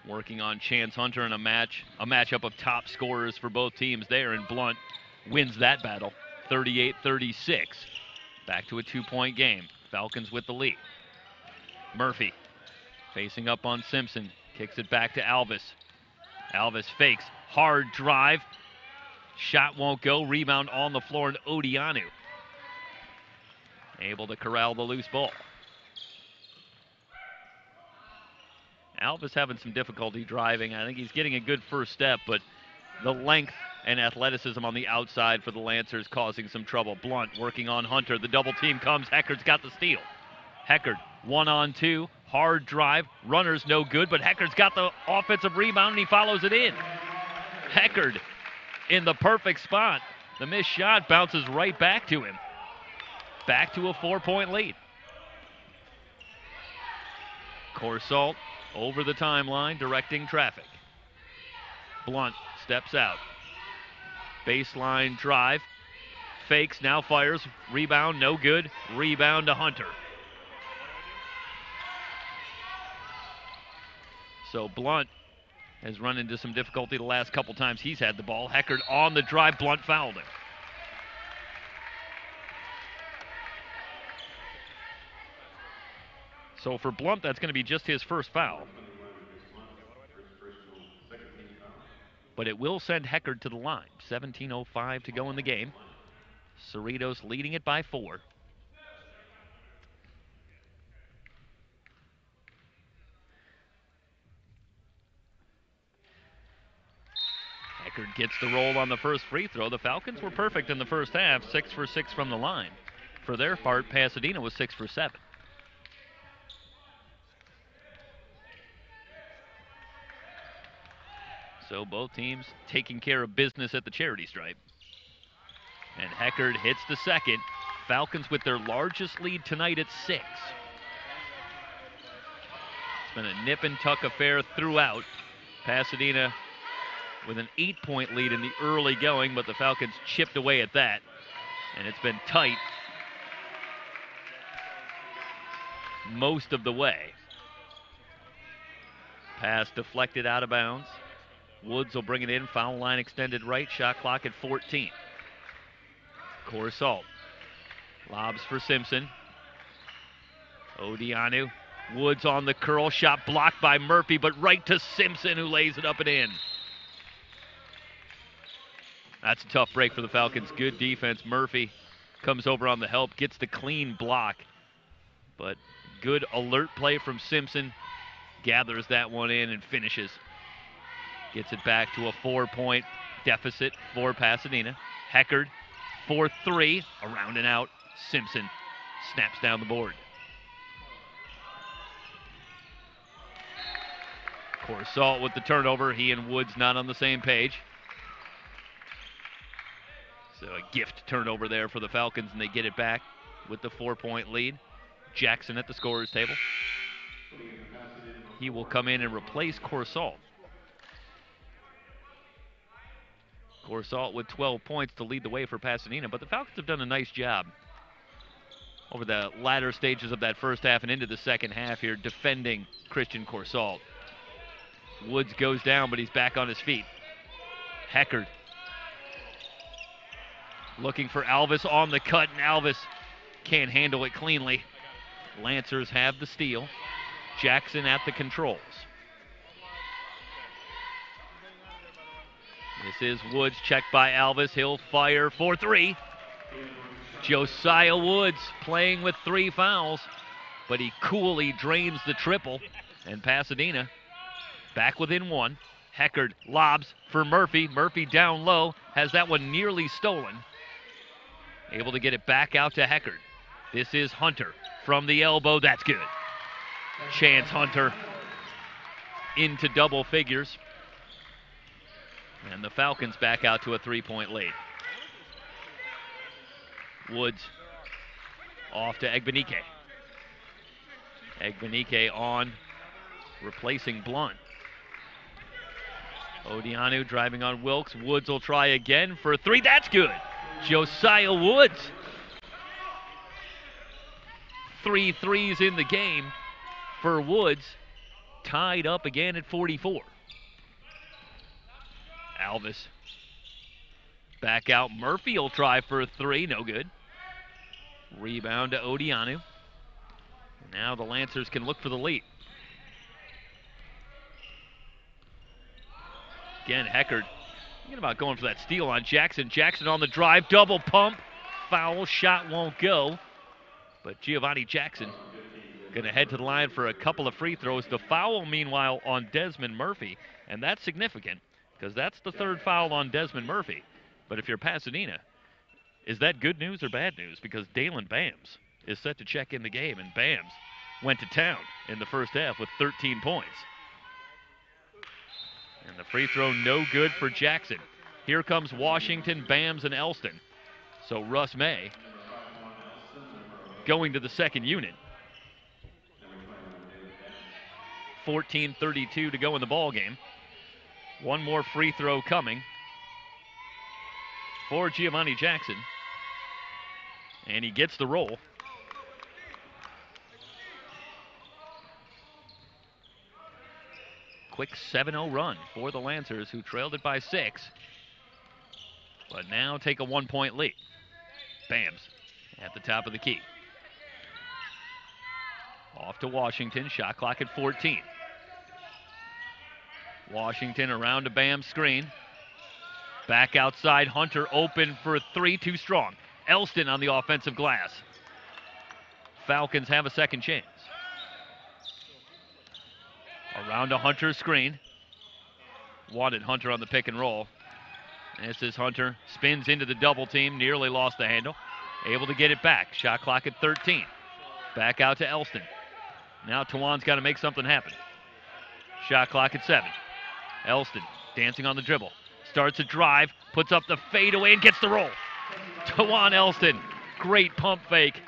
Working on Chance Hunter in a matchup of top scorers for both teams there, and Blunt wins that battle, 38-36. Back to a 2-point game. Falcons with the lead. Murphy facing up on Simpson. Kicks it back to Alvis. Alvis fakes. Hard drive. Shot won't go. Rebound on the floor, and Odianu able to corral the loose ball. Alvis having some difficulty driving. I think he's getting a good first step, but the length and athleticism on the outside for the Lancers causing some trouble. Blunt working on Hunter. The double team comes. Heckard's got the steal. Heckard 1-on-2. Hard drive. Runner's no good, but Heckard's got the offensive rebound, and he follows it in. Heckard in the perfect spot. The missed shot bounces right back to him. Back to a 4-point lead. Corsalt over the timeline, directing traffic. Blunt steps out. Baseline drive. Fakes, now fires. Rebound, no good. Rebound to Hunter. So Blunt has run into some difficulty the last couple times he's had the ball. Heckard on the drive. Blunt fouled him. So for Blunt, that's going to be just his first foul. But it will send Heckard to the line. 17:05 to go in the game. Cerritos leading it by 4. Heckard gets the roll on the first free throw. The Falcons were perfect in the first half, 6 for 6 from the line. For their part, Pasadena was 6 for 7. So both teams taking care of business at the charity stripe. And Heckard hits the second. Falcons with their largest lead tonight at 6. It's been a nip and tuck affair throughout. Pasadena with an 8-point lead in the early going, but the Falcons chipped away at that. And it's been tight most of the way. Pass deflected out of bounds. Woods will bring it in. Foul line extended right. Shot clock at 14. Corsalt lobs for Simpson. Odianu. Woods on the curl. Shot blocked by Murphy, but right to Simpson, who lays it up and in. That's a tough break for the Falcons. Good defense. Murphy comes over on the help, gets the clean block. But good alert play from Simpson. Gathers that one in and finishes. Gets it back to a 4-point deficit for Pasadena. Heckard, 4-3, around and out. Simpson snaps down the board. Corsalt with the turnover. He and Woods not on the same page. So a gift turnover there for the Falcons, and they get it back with the 4-point lead. Jackson at the scorer's table. He will come in and replace Corsalt. Corsalt with 12 points to lead the way for Pasadena, but the Falcons have done a nice job over the latter stages of that first half and into the second half here defending Christian Corsalt. Woods goes down, but he's back on his feet. Heckard Looking for Alvis on the cut, and Alvis can't handle it cleanly. Lancers have the steal. Jackson at the controls. This is Woods, checked by Alvis. He'll fire for three. Josiah Woods playing with 3 fouls, but he coolly drains the triple. And Pasadena back within 1. Heckard lobs for Murphy. Murphy down low, has that one nearly stolen. Able to get it back out to Heckard. This is Hunter from the elbow. That's good. Chance Hunter into double figures. And the Falcons back out to a 3-point lead. Woods off to Egbenike. Egbenike on, replacing Blunt. Odianu driving on Wilkes. Woods will try again for 3. That's good. Josiah Woods. 3 threes in the game for Woods. Tied up again at 44. Alvis back out. Murphy will try for 3. No good. Rebound to Odianu. Now the Lancers can look for the lead. Again, Heckard thinking about going for that steal on Jackson. Jackson on the drive, double pump. Foul, shot won't go. But Giovanni Jackson going to head to the line for a couple of free throws. The foul, meanwhile, on Desmond Murphy. And that's significant because that's the 3rd foul on Desmond Murphy. But if you're Pasadena, is that good news or bad news? Because Dalen Bams is set to check in the game, and Bams went to town in the first half with 13 points. And the free throw no good for Jackson. Here comes Washington, Bams, and Elston. So Russ May going to the second unit. 14:32 to go in the ball game. One more free throw coming for Giovanni Jackson. And he gets the roll. Quick 7-0 run for the Lancers, who trailed it by 6. But now take a 1-point lead. Bams at the top of the key. Off to Washington, shot clock at 14. Washington around to Bam's screen. Back outside, Hunter open for 3, too strong. Elston on the offensive glass. Falcons have a second chance. Around to Hunter's screen. Wanted Hunter on the pick and roll. This is Hunter, spins into the double team, nearly lost the handle. Able to get it back, shot clock at 13. Back out to Elston. Now Tawan's got to make something happen. Shot clock at 7. Elston dancing on the dribble. Starts a drive, puts up the fadeaway and gets the roll. Tawan Elston, great pump fake.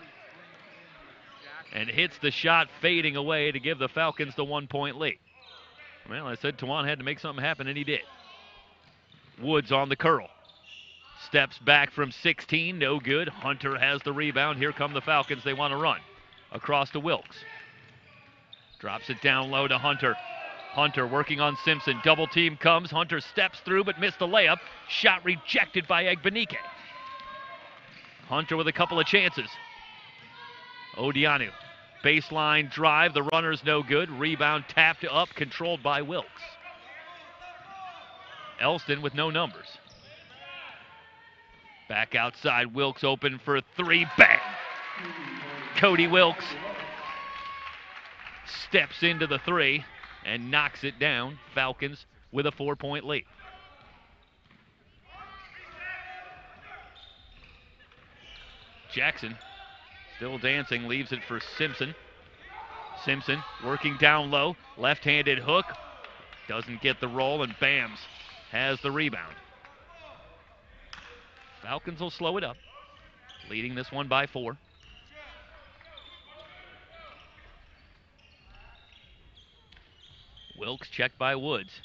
And hits the shot fading away to give the Falcons the 1-point lead. Well, I said Tawan had to make something happen, and he did. Woods on the curl. Steps back from 16, no good. Hunter has the rebound. Here come the Falcons. They want to run. Across to Wilkes. Drops it down low to Hunter. Hunter working on Simpson. Double team comes. Hunter steps through but missed the layup. Shot rejected by Egbenike. Hunter with a couple of chances. Odianu. Baseline drive. The runner's no good. Rebound tapped up. Controlled by Wilkes. Elston with no numbers. Back outside. Wilkes open for 3. Bang! Cody Wilkes steps into the 3 and knocks it down. Falcons with a 4-point lead. Jackson still dancing, leaves it for Simpson. Simpson working down low, left-handed hook, doesn't get the roll, and Bams has the rebound. Falcons will slow it up, leading this one by 4. Wilkes checked by Woods.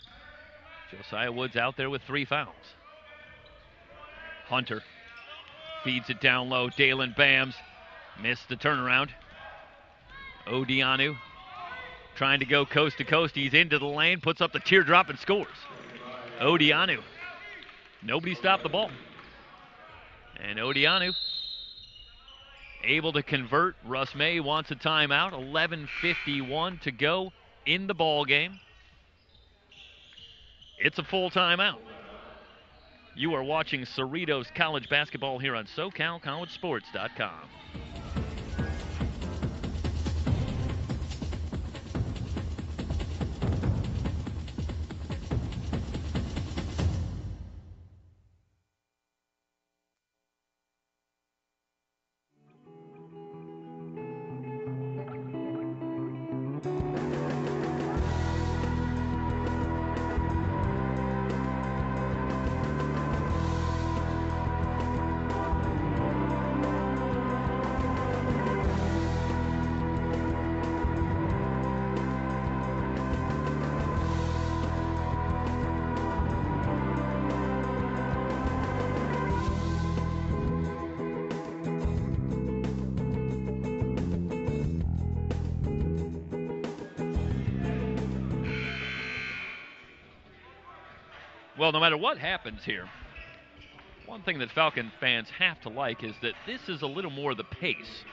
Josiah Woods out there with 3 fouls. Hunter feeds it down low. Dalen Bams missed the turnaround. Odianu trying to go coast to coast. He's into the lane, puts up the teardrop and scores. Odianu. Nobody stopped the ball. And Odianu able to convert. Russ May wants a timeout. 11:51 to go in the ball game. It's a full timeout. You are watching Cerritos College Basketball here on SoCalCollegeSports.com. Well, no matter what happens here, one thing that Falcon fans have to like is that this is a little more the pace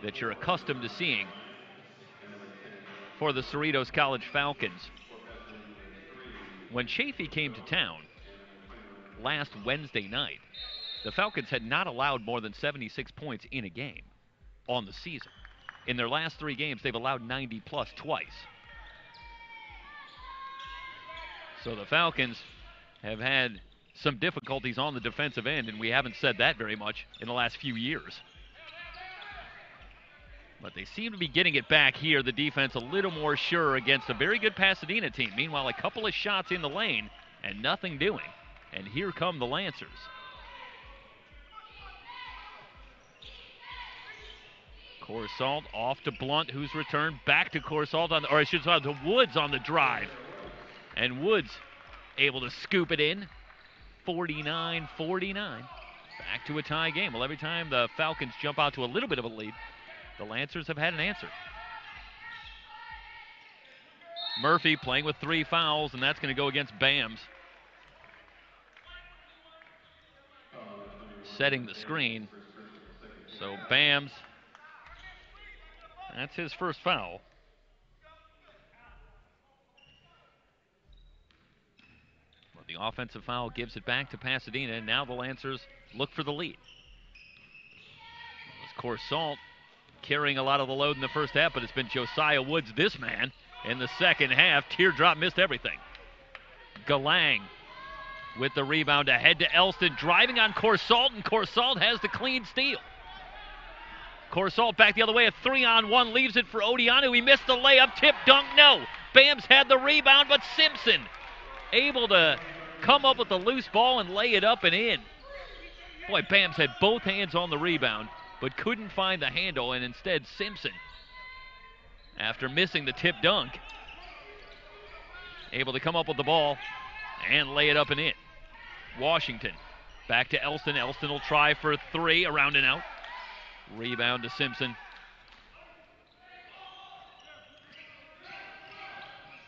that you're accustomed to seeing for the Cerritos College Falcons. When Chafee came to town last Wednesday night, the Falcons had not allowed more than 76 points in a game on the season. In their last 3 games, they've allowed 90-plus twice. So the Falcons have had some difficulties on the defensive end, and we haven't said that very much in the last few years. But they seem to be getting it back here. The defense a little more sure against a very good Pasadena team. Meanwhile, a couple of shots in the lane and nothing doing. And here come the Lancers. Corsalt off to Blunt, who's returned back to Corsalt, or I should say to Woods on the drive. And Woods able to scoop it in. 49-49. Back to a tie game. Well, every time the Falcons jump out to a little bit of a lead, the Lancers have had an answer. Murphy playing with 3 fouls, and that's going to go against Bams. Setting the screen. So Bams, that's his first foul. Well, the offensive foul gives it back to Pasadena, and now the Lancers look for the lead. It was Corsalt carrying a lot of the load in the first half, but it's been Josiah Woods, this man, in the second half. Teardrop missed everything. Galang with the rebound ahead to Elston, driving on Corsalt, and Corsalt has the clean steal. Corsalt back the other way, a 3-on-1, leaves it for Odianu. He missed the layup, tip, dunk, no. Bams had the rebound, but Simpson able to come up with the loose ball and lay it up and in. Boy, Bams had both hands on the rebound, but couldn't find the handle, and instead Simpson, after missing the tip dunk, able to come up with the ball and lay it up and in. Washington back to Elston. Elston will try for 3, around and out. Rebound to Simpson.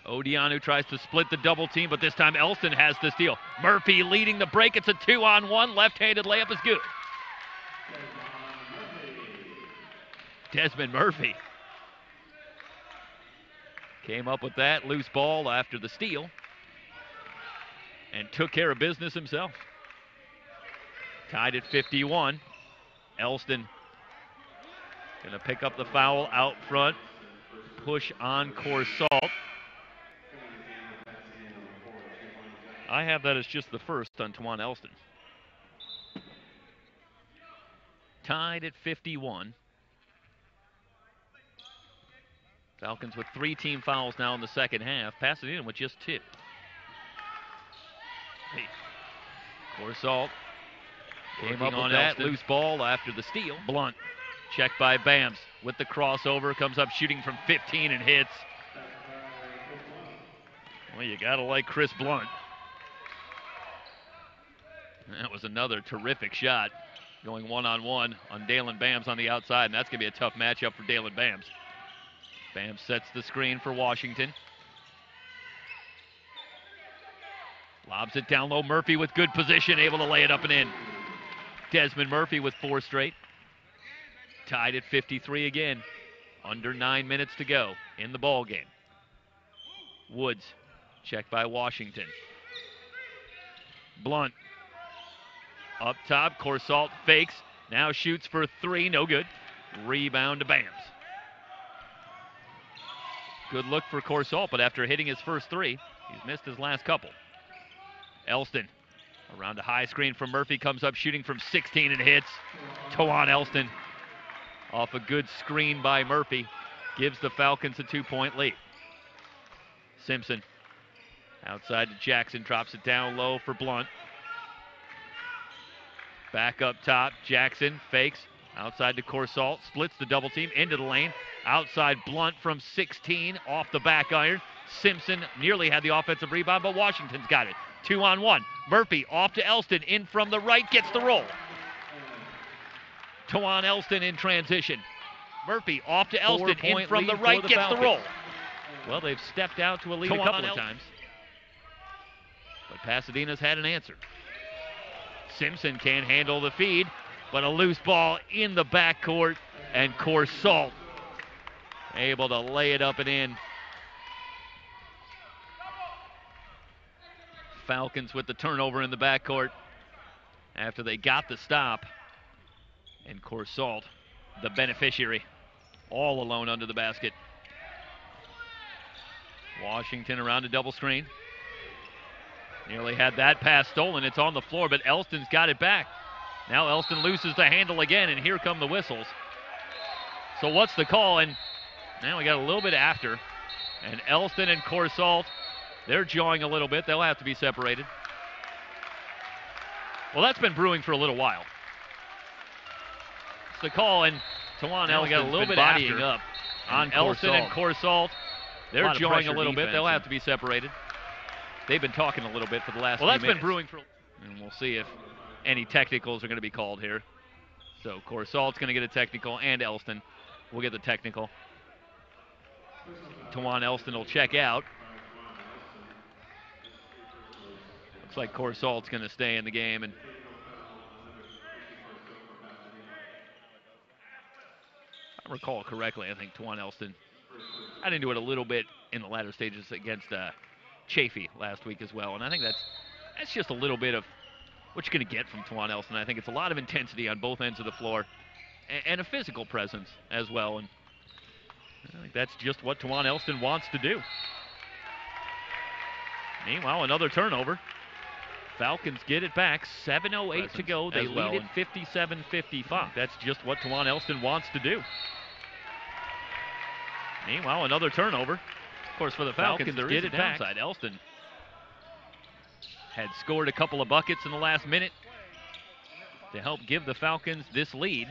Odianu tries to split the double team, but this time Elston has the steal. Murphy leading the break. It's a 2-on-1. Left-handed layup is good. Desmond Murphy came up with that loose ball after the steal and took care of business himself. Tied at 51. Elston going to pick up the foul out front. Push on Corsalt. I have that as just the first on Tawan Elston. Tied at 51. Falcons with 3 team fouls now in the second half. Pasadena with just 2. Hey. Corsalt came up on that loose ball after the steal. Blunt checked by Bams with the crossover. Comes up shooting from 15 and hits. Well, you got to like Chris Blunt. That was another terrific shot. Going one-on-one on Dalen Bams on the outside, and that's going to be a tough matchup for Dalen Bams. Bams sets the screen for Washington. Lobs it down low. Murphy with good position, able to lay it up and in. Desmond Murphy with 4 straight. Tied at 53 again. Under 9 minutes to go in the ball game. Woods, checked by Washington. Blunt, up top, Corsalt fakes, now shoots for 3, no good. Rebound to Bams. Good look for Corsalt, but after hitting his first 3, he's missed his last couple. Elston, around a high screen from Murphy, comes up shooting from 16 and hits. Tawan Elston, off a good screen by Murphy, gives the Falcons a 2-point lead. Simpson, outside to Jackson, drops it down low for Blunt. Back up top, Jackson fakes, outside to Corsalt, splits the double team into the lane. Outside Blunt from 16, off the back iron. Simpson nearly had the offensive rebound, but Washington's got it. 2-on-1. Murphy off to Elston, in from the right, gets the roll. Tawan Elston in transition. Murphy off to Elston, in from the right, gets the roll. Well, they've stepped out to a lead a couple of times. But Pasadena's had an answer. Simpson can't handle the feed, but a loose ball in the backcourt, and Corsalt able to lay it up and in. Falcons with the turnover in the backcourt after they got the stop. And Corsalt, the beneficiary, all alone under the basket. Washington around a double screen. Nearly had that pass stolen. It's on the floor, but Elston's got it back. Now Elston loses the handle again, and here come the whistles. So what's the call? And now we got a little bit after. And Elston and Corsalt, they're jawing a little bit. They'll have to be separated. Well, that's been brewing for a little while. It's the call, and Tawan Elston's got a little bit bodying up on Elston and Corsalt. They're jawing a little bit. They'll have to be separated. They've been talking a little bit for the last few minutes. Well, that's been brewing for... And we'll see if any technicals are going to be called here. So Corsalt's going to get a technical, and Elston will get the technical. Tawan Elston will check out. Looks like Corsalt's going to stay in the game. And if I recall correctly, I think Tawan Elston got into it a little bit in the latter stages against Chafee last week as well. And I think that's just a little bit of what you're going to get from Tawan Elston. I think it's a lot of intensity on both ends of the floor and a physical presence as well. And I think that's just what Tawan Elston wants to do. Meanwhile, another turnover. Falcons get it back. 7:08 to go. They lead it 57-55. That's just what Tawan Elston wants to do. Meanwhile, another turnover. Of course, for the Falcons, there is a downside. Elston had scored a couple of buckets in the last minute to help give the Falcons this lead,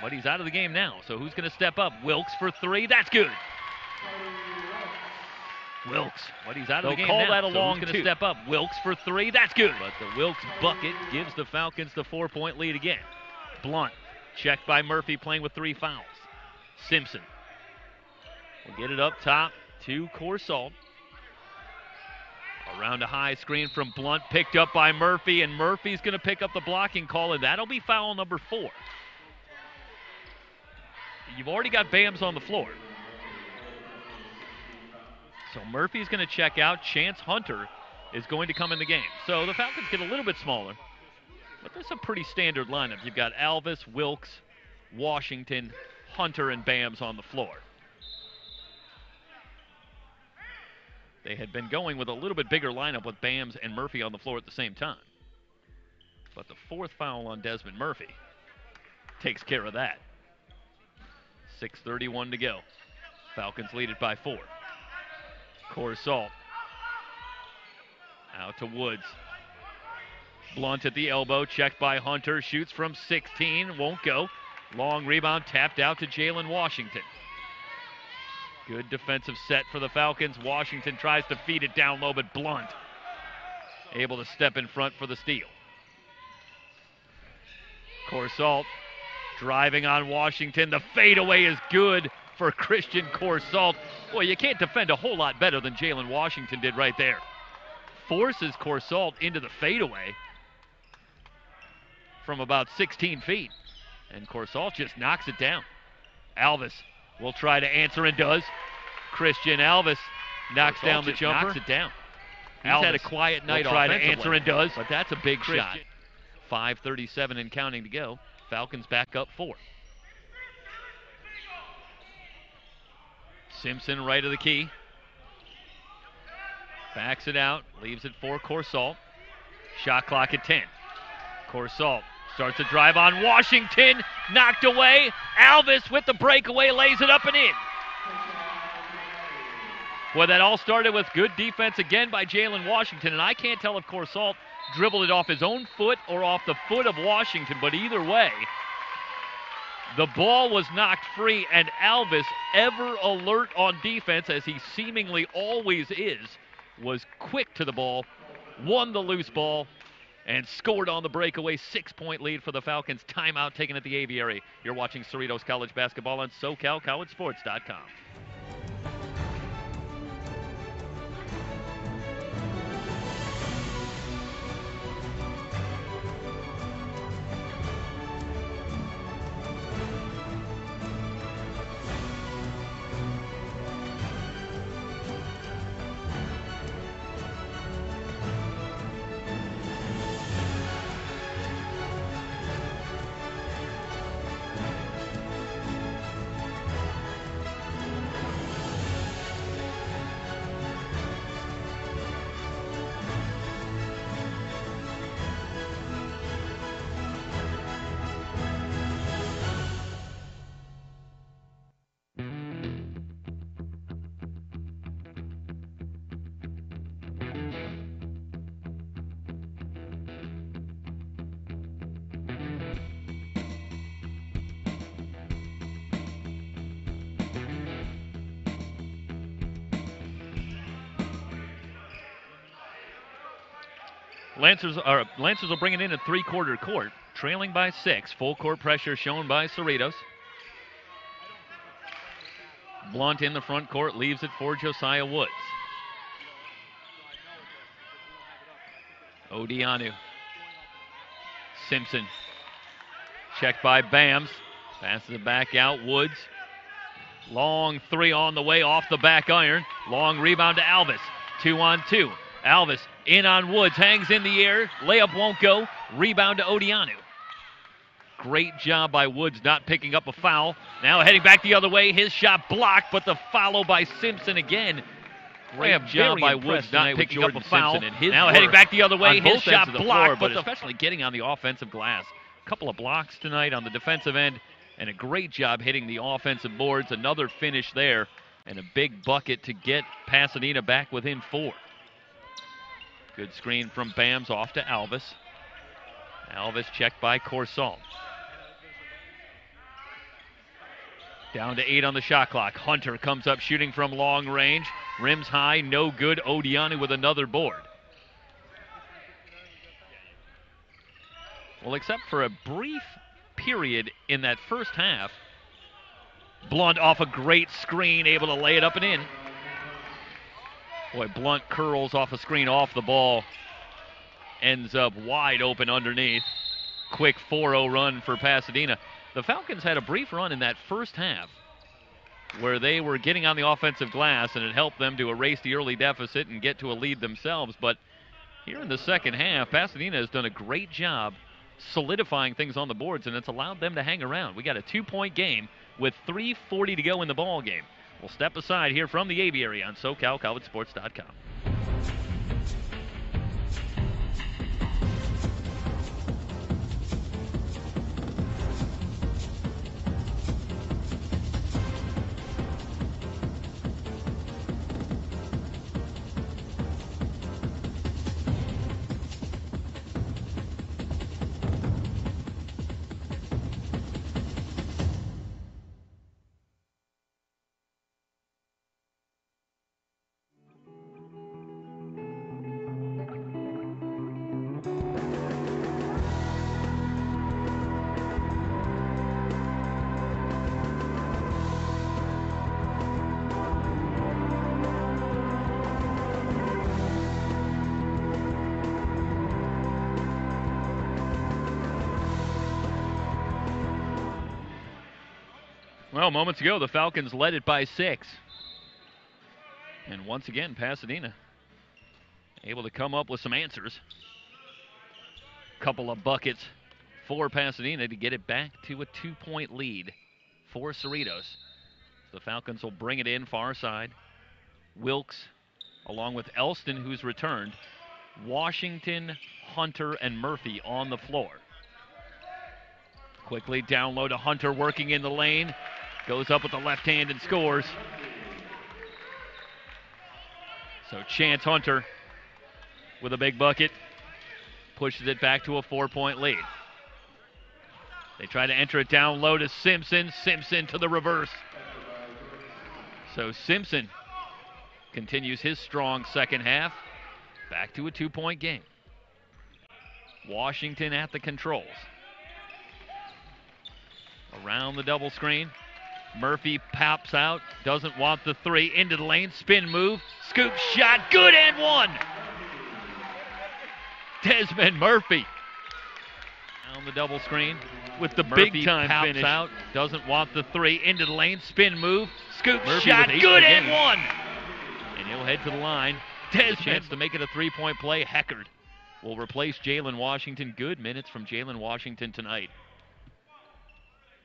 but he's out of the game now. So who's going to step up? Wilkes for 3. That's good. Wilkes, but he's out of the game now. They'll call that a long 2. Who's going to step up? Wilkes for 3. That's good. But the Wilkes bucket gives the Falcons the 4-point lead again. Blunt, checked by Murphy, playing with 3 fouls. Simpson will get it up top to Corsalt. Around a high screen from Blunt, picked up by Murphy, and Murphy's going to pick up the blocking call, and that'll be foul number 4. You've already got Bams on the floor. So Murphy's going to check out. Chance Hunter is going to come in the game. So the Falcons get a little bit smaller, but this is a pretty standard lineup. You've got Alvis, Wilkes, Washington, Hunter, and Bams on the floor. They had been going with a little bit bigger lineup with Bams and Murphy on the floor at the same time. But the 4th foul on Desmond Murphy takes care of that. 6:31 to go. Falcons lead it by 4. Corsalt out to Woods. Blunt at the elbow, checked by Hunter, shoots from 16, won't go. Long rebound, tapped out to Jalen Washington. Good defensive set for the Falcons. Washington tries to feed it down low, but Blunt able to step in front for the steal. Corsalt driving on Washington. The fadeaway is good for Christian Corsalt. Boy, you can't defend a whole lot better than Jalen Washington did right there. Forces Corsalt into the fadeaway. from about 16 feet. And Corsalt just knocks it down. Alvis will try to answer and does. Christian Alvis knocks down the jumper. Knocks it down. He's had a quiet night offensively. Try to answer and does. But that's a big shot. 5:37 and counting to go. Falcons back up 4. Simpson right of the key. Backs it out. Leaves it for Corsalt. Shot clock at 10. Corsalt starts a drive on Washington. Knocked away. Alvis with the breakaway lays it up and in. Well, that all started with good defense again by Jalen Washington, and I can't tell if Corsalt dribbled it off his own foot or off the foot of Washington, but either way, the ball was knocked free, and Alvis, ever alert on defense, as he seemingly always is, was quick to the ball, won the loose ball, and scored on the breakaway. 6-point lead for the Falcons. Timeout taken at the Aviary. You're watching Cerritos College Basketball on SoCalCollegeSports.com. Lancers will bring it in at three-quarter court, trailing by 6. Full court pressure shown by Cerritos. Blunt in the front court, leaves it for Josiah Woods. Odianu. Simpson. Checked by Bams. Passes it back out. Woods. Long three on the way off the back iron. Long rebound to Alvis. 2-on-2. Alvis in on Woods. Hangs in the air. Layup won't go. Rebound to Odianu. Great job by Woods not picking up a foul. Now heading back the other way. His shot blocked, but the follow by Simpson again. Great job by Woods not picking up a foul. Now heading back the other way. His shot blocked, but especially getting on the offensive glass. A couple of blocks tonight on the defensive end, and a great job hitting the offensive boards. Another finish there, and a big bucket to get Pasadena back within 4. Good screen from Bams off to Alvis. Alvis checked by Corsalt. Down to 8 on the shot clock. Hunter comes up shooting from long range. Rims high, no good. Odianu with another board. Well, except for a brief period in that first half, Blunt off a great screen, able to lay it up and in. Boy, Blunt curls off a screen off the ball. Ends up wide open underneath. Quick 4-0 run for Pasadena. The Falcons had a brief run in that first half where they were getting on the offensive glass, and it helped them to erase the early deficit and get to a lead themselves. But here in the second half, Pasadena has done a great job solidifying things on the boards, and it's allowed them to hang around. We got a 2-point game with 3:40 to go in the ball game. We'll step aside here from the Aviary on SoCalCollegeSports.com. Well, moments ago, the Falcons led it by 6. And once again, Pasadena able to come up with some answers. Couple of buckets for Pasadena to get it back to a 2-point lead for Cerritos. The Falcons will bring it in far side. Wilkes along with Elston, who's returned. Washington, Hunter, and Murphy on the floor. Quickly down low to Hunter, working in the lane. Goes up with the left hand and scores. So Chance Hunter with a big bucket. Pushes it back to a 4-point lead. They try to enter it down low to Simpson. Simpson to the reverse. So Simpson continues his strong second half. Back to a 2-point game. Washington at the controls. Around the double screen. Murphy pops out, doesn't want the three, into the lane, spin move, scoop shot, good and one! Desmond Murphy. On the double screen with the big time finish. Out, doesn't want the three, into the lane, spin move, scoop Murphy shot, good and one! And he'll head to the line. Desmond. A chance to make it a 3-point play. Heckard will replace Jalen Washington. Good minutes from Jalen Washington tonight.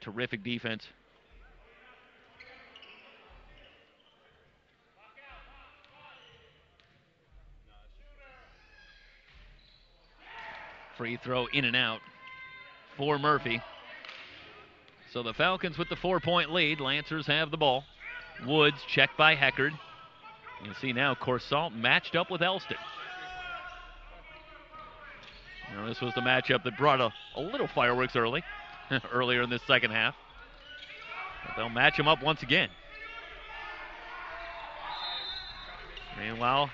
Terrific defense. Free throw in and out for Murphy. So the Falcons with the 4-point lead. Lancers have the ball. Woods checked by Heckard. You'll see now Corsalt matched up with Elston. Now this was the matchup that brought a little fireworks earlier in this second half. But they'll match him up once again. Meanwhile,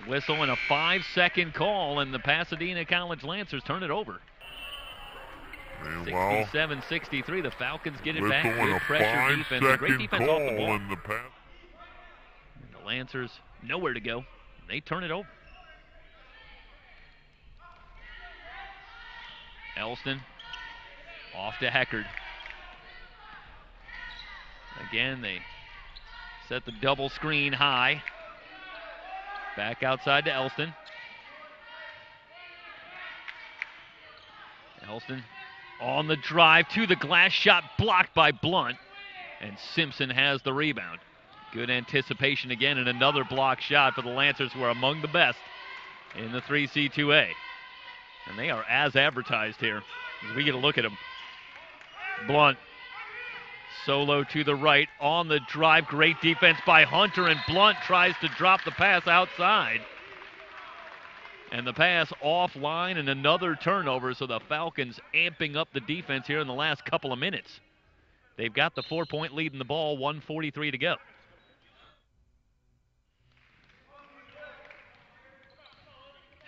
a whistle and a 5-second call, and the Pasadena College Lancers turn it over. 67-63, the Falcons get it back. Good pressure defense, a great defense off the ball. And the Lancers, nowhere to go. They turn it over. Elston off to Heckard. Again, they set the double screen high. Back outside to Elston. Elston on the drive to the glass, shot blocked by Blunt. And Simpson has the rebound. Good anticipation again, and another block shot for the Lancers, who are among the best in the 3C2A. And they are as advertised here as we get a look at them. Blunt solo to the right on the drive. Great defense by Hunter, and Blunt tries to drop the pass outside. And the pass offline, and another turnover, so the Falcons amping up the defense here in the last couple of minutes. They've got the 4-point lead in the ball, 1:43 to go.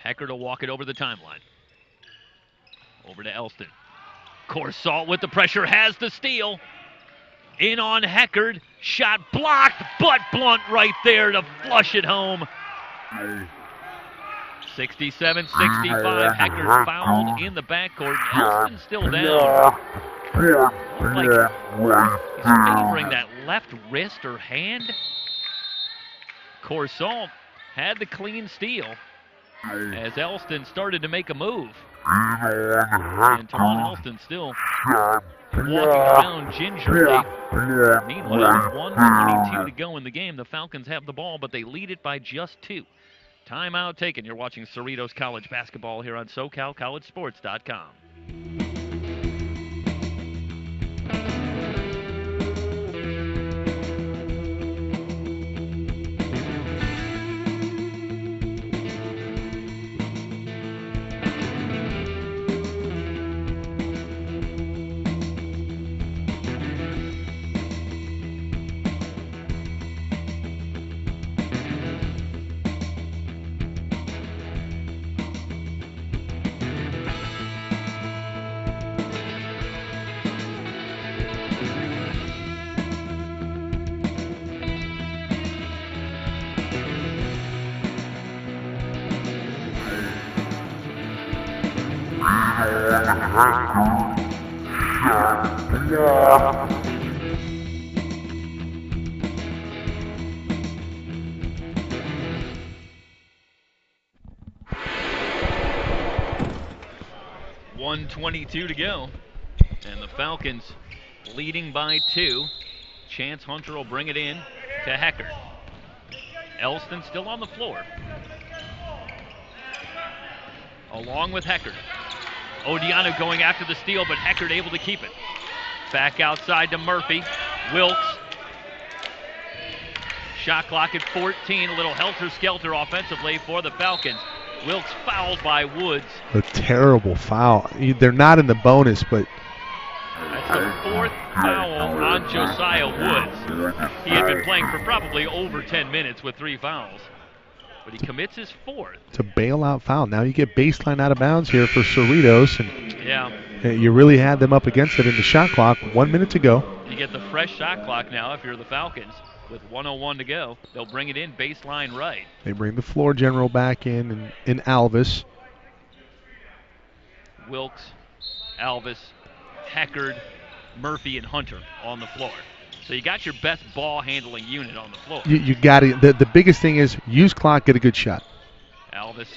Heckard will walk it over the timeline. Over to Elston. Corsalt with the pressure, has the steal. In on Heckard, shot blocked, but Blunt right there to flush it home. 67-65, Heckard fouled in the backcourt. Elston still down. Looks like he's favoring that left wrist or hand. Corsalt had the clean steal as Elston started to make a move. And Teron Elston still walking around gingerly. Meanwhile, 1:22 to go in the game. The Falcons have the ball, but they lead it by just 2. Timeout taken. You're watching Cerritos College basketball here on SoCalCollegeSports.com. 1:22 to go. And the Falcons leading by 2. Chance Hunter will bring it in to Heckard. Elston still on the floor. Along with Heckard. Odiano going after the steal, but Heckard able to keep it. Back outside to Murphy. Wilkes. Shot clock at 14. A little helter-skelter offensively for the Falcons. Wilkes fouled by Woods. A terrible foul. They're not in the bonus, but... That's the 4th foul on Josiah Woods. He had been playing for probably over 10 minutes with 3 fouls. But he commits his 4th. It's a bailout foul. Now you get baseline out of bounds here for Cerritos. And yeah. You really had them up against it in the shot clock. 1 minute to go. You get the fresh shot clock now if you're the Falcons. With 1:01 to go, they'll bring it in baseline right. They bring the floor general back in Alvis. Wilkes, Alvis, Heckard, Murphy, and Hunter on the floor. So you got your best ball handling unit on the floor. You got it. The biggest thing is use clock, get a good shot. Alvis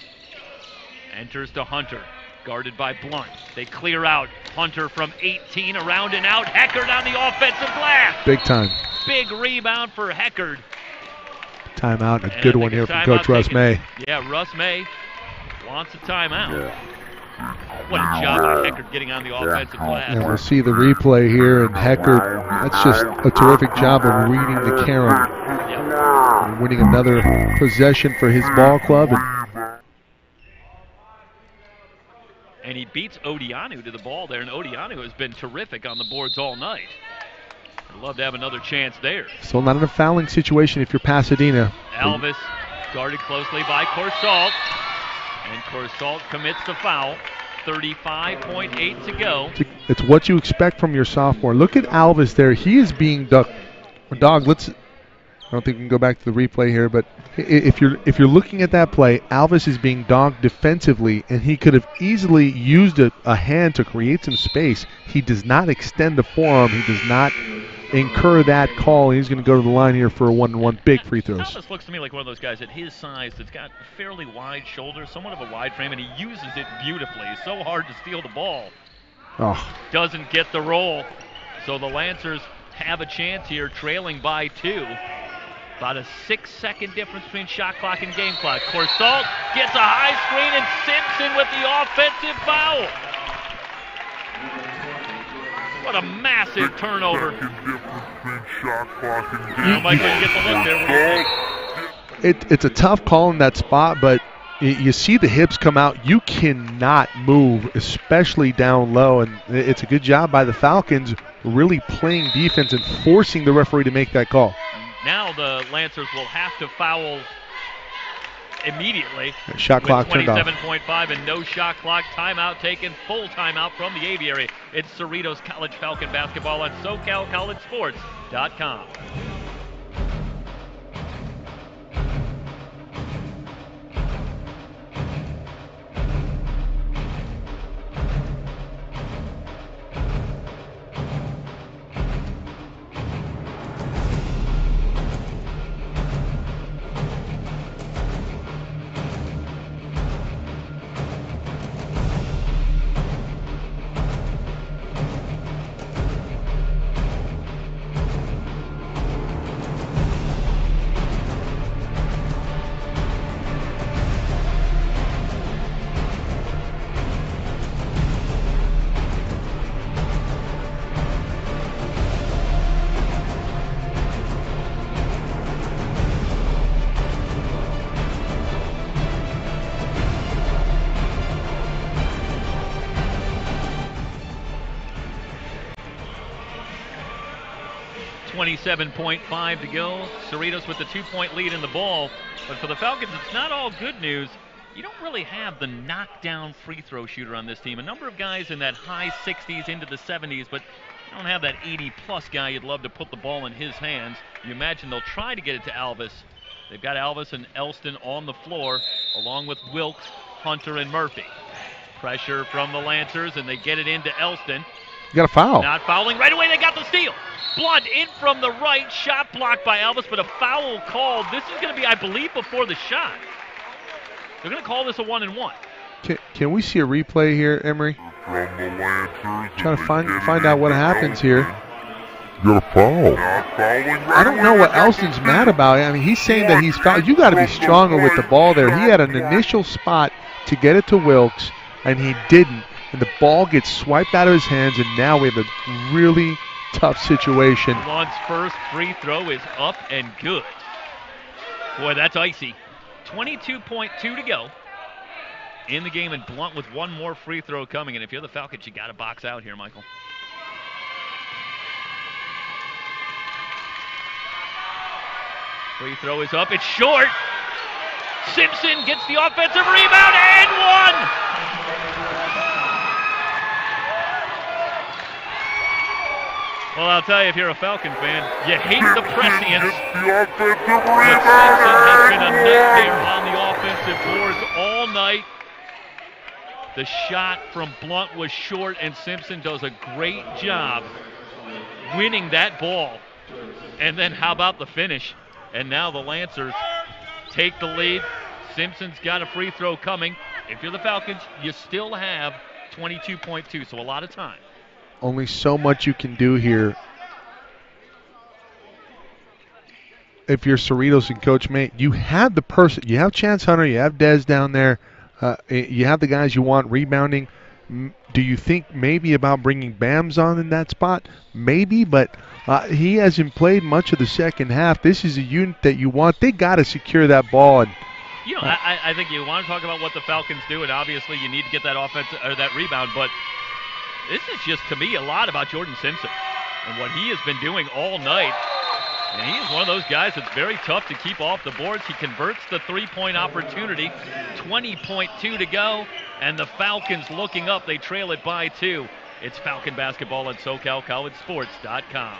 enters to Hunter, guarded by Blunt. They clear out. Hunter from 18, around and out. Heckard on the offensive glass. Big time. Big rebound for Heckard. Timeout, a good one here from Coach Russ May. Yeah, Russ May wants a timeout. What a job by Heckard getting on the offensive glass. And we'll see the replay here, and Heckard, that's just a terrific job of reading the camera. Yep. And winning another possession for his ball club. And he beats Odiano to the ball there, and Odiano has been terrific on the boards all night. I'd love to have another chance there. Still not in a fouling situation if you're Pasadena. Alvis guarded closely by Corsalt. And Corsalt commits the foul. 35.8 to go. It's what you expect from your sophomore. Look at Alvis there. He is being dogged. I don't think we can go back to the replay here, but if you're looking at that play, Alvis is being dogged defensively, and he could have easily used a hand to create some space. He does not extend the forearm. He does not incur that call. He's going to go to the line here for a 1-1 big free throws. Alvis looks to me like one of those guys at his size that's got fairly wide shoulders, somewhat of a wide frame, and he uses it beautifully. It's so hard to steal the ball. Doesn't get the roll. So the Lancers have a chance here, trailing by 2. About a 6-second difference between shot clock and game clock. Corsalt gets a high screen, and Simpson with the offensive foul. What a massive turnover. Michael, you get the look there. It's a tough call in that spot, but you see the hips come out. You cannot move, especially down low, and it's a good job by the Falcons really playing defense and forcing the referee to make that call. Now the Lancers will have to foul immediately. Shot clock turned off. 27.5 and no shot clock. Timeout taken. Full timeout from the Aviary. It's Cerritos College Falcon basketball on SoCalCollegeSports.com. .5 to go. Cerritos with the 2-point lead in the ball. But for the Falcons, it's not all good news. You don't really have the knockdown free throw shooter on this team. A number of guys in that high 60s into the 70s, but you don't have that 80-plus guy you'd love to put the ball in his hands. You imagine they'll try to get it to Alvis. They've got Alvis and Elston on the floor, along with Wilkes, Hunter, and Murphy. Pressure from the Lancers, and they get it into Elston. You got a foul. Not fouling. Right away, they got the steal. Blunt in from the right. Shot blocked by Alvis, but a foul called. This is going to be, I believe, before the shot. They're going to call this a 1-and-1. Can we see a replay here, Emery? Trying to find out what happens here. Got a foul. I don't know what Elston's mad about. I mean, he's saying that he's fouled. You got to be stronger with the ball there. He had an initial spot to get it to Wilkes, and he didn't. And the ball gets swiped out of his hands, and now we have a really tough situation. Blunt's first free throw is up and good. Boy, that's icy. 22.2 to go in the game, and Blunt with one more free throw coming. And if you're the Falcons, you got to box out here, Michael. Free throw is up. It's short. Simpson gets the offensive rebound and one. Well, I'll tell you, if you're a Falcon fan, you hate the prescience. But Simpson has been a nightmare on the offensive boards all night. The shot from Blunt was short, and Simpson does a great job winning that ball. And then how about the finish? And now the Lancers take the lead. Simpson's got a free throw coming. If you're the Falcons, you still have 22.2, so a lot of time. Only so much you can do here. If you're Cerritos and Coach May, you have the person. You have Chance Hunter. You have Dez down there. You have the guys you want rebounding. Do you think maybe about bringing Bams on in that spot? Maybe, but he hasn't played much of the second half. This is a unit that you want. They got to secure that ball. And you know, I think you want to talk about what the Falcons do, and obviously you need to get that offense or that rebound. But this is just, to me, a lot about Jordan Simpson and what he has been doing all night. And he is one of those guys that's very tough to keep off the boards. He converts the three-point opportunity. 20.2 to go, and the Falcons looking up. They trail it by 2. It's Falcon basketball at SoCalCollegeSports.com.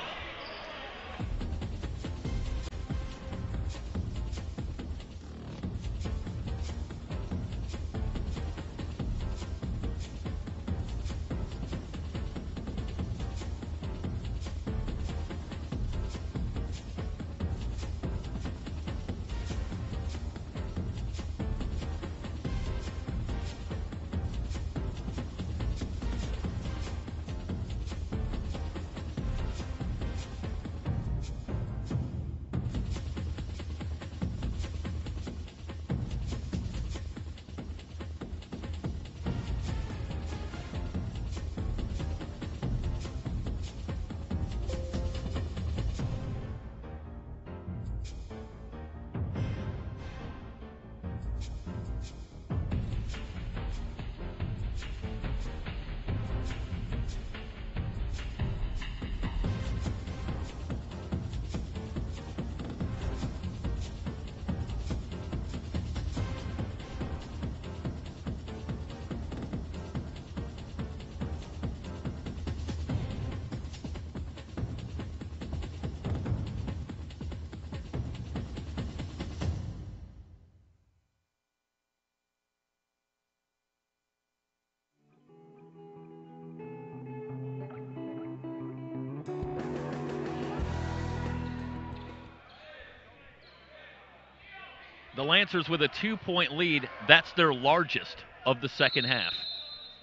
The Lancers with a 2-point lead. That's their largest of the second half.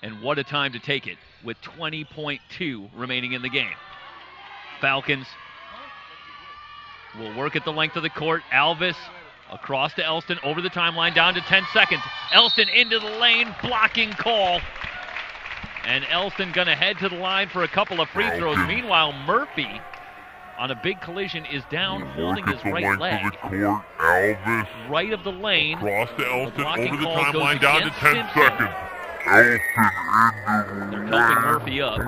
And what a time to take it with 20.2 remaining in the game. Falcons will work at the length of the court. Alvis across to Elston, over the timeline, down to 10 seconds. Elston into the lane, blocking call. And Elston going to head to the line for a couple of free throws. Meanwhile, Murphy, on a big collision, is down holding his right leg. Alvis. Right of the lane. Cross to Elston, over the call timeline, goes down to against 10 Simpson. seconds. They're helping Murphy up.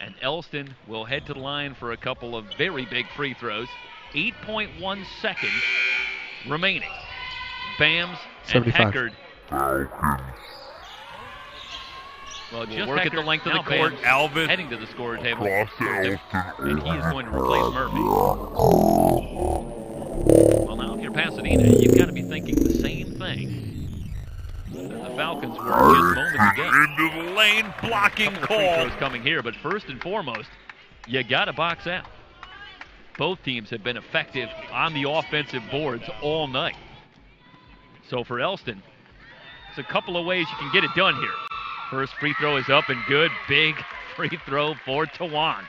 And Elston will head to the line for a couple of very big free throws. 8.1 seconds remaining. Bams and 75. Heckard. Well, just work at the length of the court. Alvis heading to the score table. Cross to Elston. And he is going to replace Murphy. Well, now if you're Pasadena, you've got to be thinking the same thing that the Falcons were just moments ago. Into the lane, blocking Free call. throws coming here, but first and foremost, you got to box out. Both teams have been effective on the offensive boards all night. So for Elston, it's a couple of ways you can get it done here. First free throw is up and good. Big free throw for Tawan.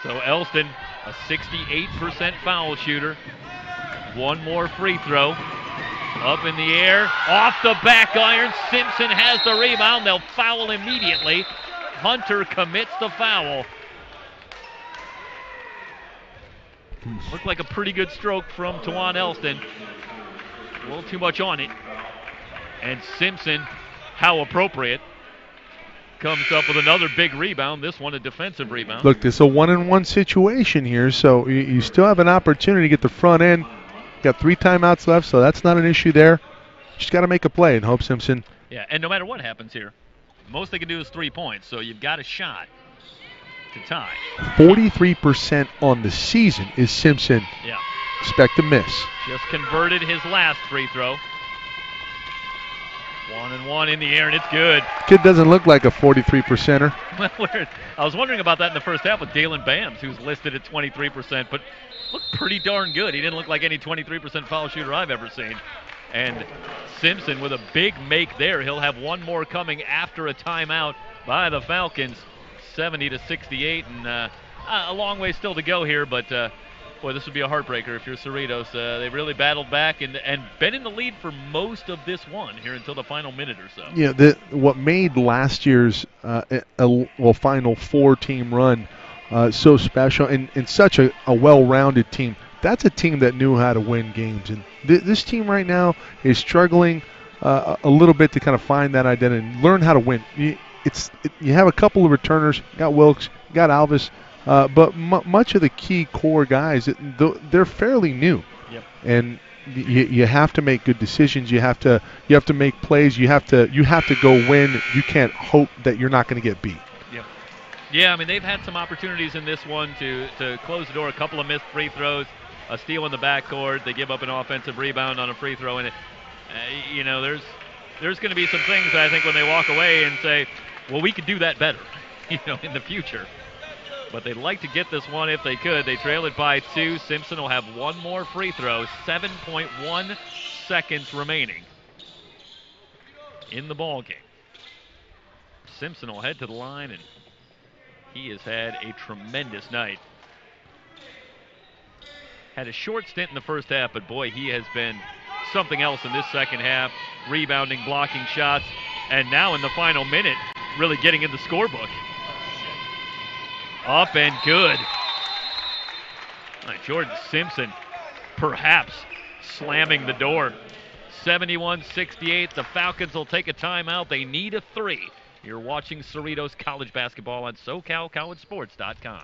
So Elston, a 68% foul shooter. One more free throw. Up in the air, off the back iron. Simpson has the rebound. They'll foul immediately. Hunter commits the foul. Looked like a pretty good stroke from Tawan Elston. A little too much on it. And Simpson, how appropriate, comes up with another big rebound. This one a defensive rebound. Look, this is a 1-on-1 situation here, so you still have an opportunity to get the front end. Got 3 timeouts left, so that's not an issue there. Just got to make a play and hope Simpson. Yeah, and no matter what happens here, most they can do is 3 points, so you've got a shot to tie. 43% on the season is Simpson. Yeah. Expect to miss. Just converted his last free throw. 1-and-1 in the air, and it's good. Kid doesn't look like a 43%er. I was wondering about that in the first half with Dalen Bams, who's listed at 23%, but looked pretty darn good. He didn't look like any 23% foul shooter I've ever seen. And Simpson with a big make there. He'll have one more coming after a timeout by the Falcons. 70-68, and a long way still to go here, but boy, this would be a heartbreaker if you're Cerritos. They really battled back and been in the lead for most of this one here until the final minute or so. Yeah, what made last year's Final Four team run so special and such a well-rounded team, that's a team that knew how to win games. And this team right now is struggling a little bit to kind of find that identity and learn how to win. You have a couple of returners. You got Wilkes, you got Alvis, but much of the key core guys, they're fairly new. Yep. And you have to make good decisions. You have to make plays. You have to go win. You can't hope that you're not going to get beat. Yep. Yeah, I mean they've had some opportunities in this one to close the door. A couple of missed free throws, a steal in the backcourt. They give up an offensive rebound on a free throw, and there's going to be some things I think when they walk away and say, well, we could do that better, in the future. But they'd like to get this one if they could. They trail it by 2. Simpson will have one more free throw. 7.1 seconds remaining in the ball game. Simpson will head to the line, and he has had a tremendous night. Had a short stint in the first half, but boy, he has been something else in this second half. Rebounding, blocking shots, and now in the final minute, really getting in the scorebook. Up and good. All right, Jordan Simpson perhaps slamming the door. 71-68. The Falcons will take a timeout. They need a 3. You're watching Cerritos College Basketball on SoCalCollegeSports.com.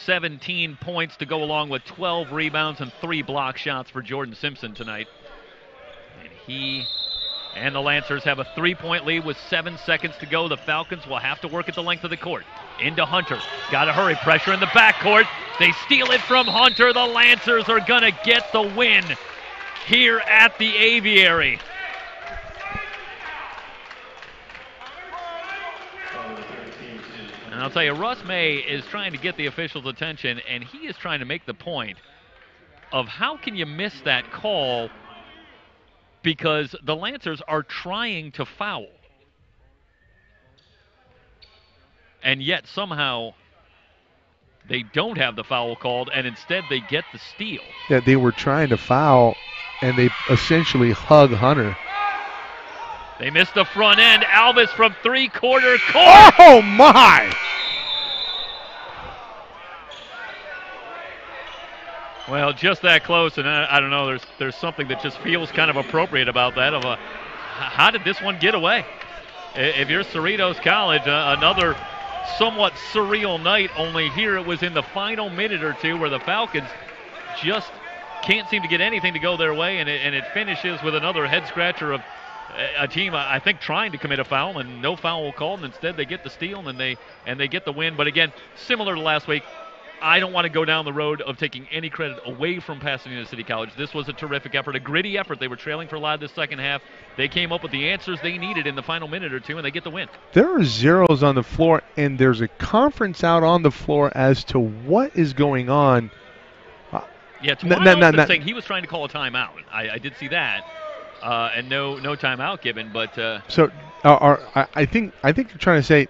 Seventeen points to go along with 12 rebounds and 3 block shots for Jordan Simpson tonight. And he and the Lancers have a 3-point lead with 7 seconds to go. The Falcons will have to work at the length of the court. Into Hunter. Got to hurry. Pressure in the backcourt. They steal it from Hunter. The Lancers are going to get the win here at the Aviary. And I'll tell you, Russ May is trying to get the officials' attention, and he is trying to make the point of how can you miss that call because the Lancers are trying to foul. And yet somehow they don't have the foul called, and instead they get the steal. Yeah, they were trying to foul, and they essentially hug Hunter. They missed the front end. Alvis from three-quarter court. Oh, my! Well, just that close, and I don't know. There's something that just feels kind of appropriate about that. How did this one get away? If you're Cerritos College, another somewhat surreal night. Only here it was in the final minute or two where the Falcons just can't seem to get anything to go their way, and it finishes with another head scratcher of a team, I think, trying to commit a foul, and no foul called, and instead they get the steal and they get the win. But again, similar to last week, I don't want to go down the road of taking any credit away from Pasadena City College. This was a terrific effort, a gritty effort. They were trailing for a lot of this second half. They came up with the answers they needed in the final minute or two, and they get the win. There are zeros on the floor, and there's a conference out on the floor as to what is going on. Yeah, Tawana saying he was trying to call a timeout. I did see that, and no timeout given. But so I think you're trying to say,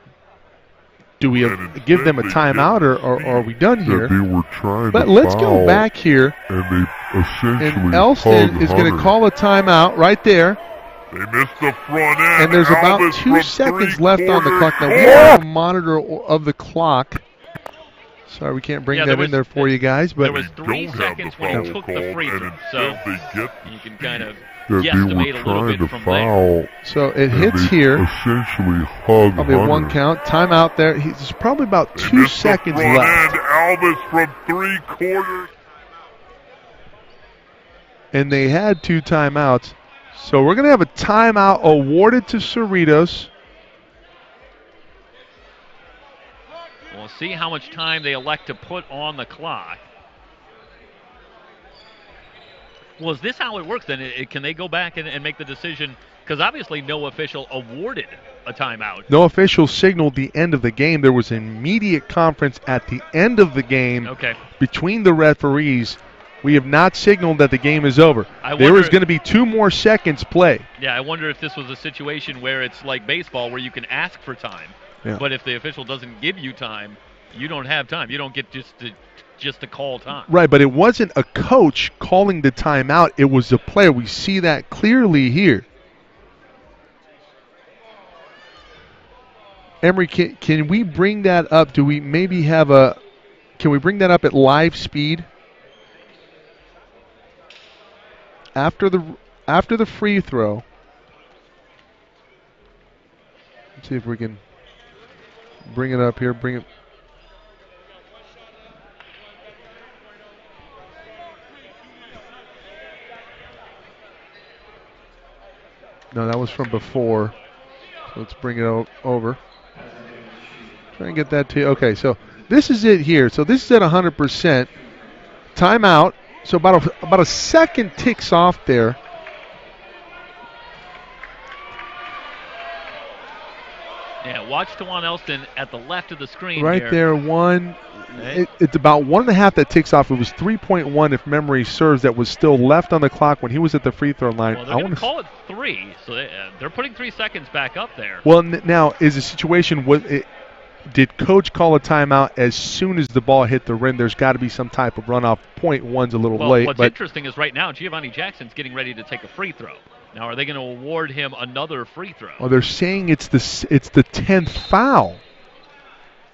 do we give them a timeout, or are we done here? They were trying but to let's foul, go back here. And they essentially and Elston is going to call a timeout right there. They missed the front end. And there's about Alvis 2 seconds left on the clock. Now, we have a monitor of the clock. Sorry, we can't bring that in there for you guys. But there was 3 seconds when he took the free throw. So you can kind of guesstimate a little bit from there. So it hits here. Essentially hug Probably a 1 count. Timeout there. There's probably about 2 seconds left. Alvis from 3/4. And they had 2 timeouts. So we're going to have a timeout awarded to Cerritos. We'll see how much time they elect to put on the clock. Well, is this how it works then? Can they go back and make the decision? Because obviously no official awarded a timeout. No official signaled the end of the game. There was an immediate conference at the end of the game between the referees. We have not signaled that the game is over. There is going to be 2 more seconds play. Yeah, I wonder if this was a situation where it's like baseball where you can ask for time. Yeah. But if the official doesn't give you time, you don't have time. You don't get just to call time. Right, but it wasn't a coach calling the timeout. It was a player. We see that clearly here. Emery, can we bring that up? Do we maybe have can we bring that up at live speed? After the free throw. Let's see if we can bring it up here. Bring it. No, that was from before. So let's bring it over. Try and get that to you. Okay, so this is it here. So this is at 100%. Timeout. So about a second ticks off there. Yeah, watch Tawan Elston at the left of the screen. Right here. there, one. It's about 1.5 that ticks off. It was 3.1, if memory serves, that was still left on the clock when he was at the free throw line. Well, they're going to call it 3, so they're putting 3 seconds back up there. Well, now is the situation did coach call a timeout as soon as the ball hit the rim? There's got to be some type of runoff. 0.1's a little late. What's interesting is right now Giovanni Jackson's getting ready to take a free throw. Now, are they going to award him another free throw? Well, they're saying it's the 10th foul.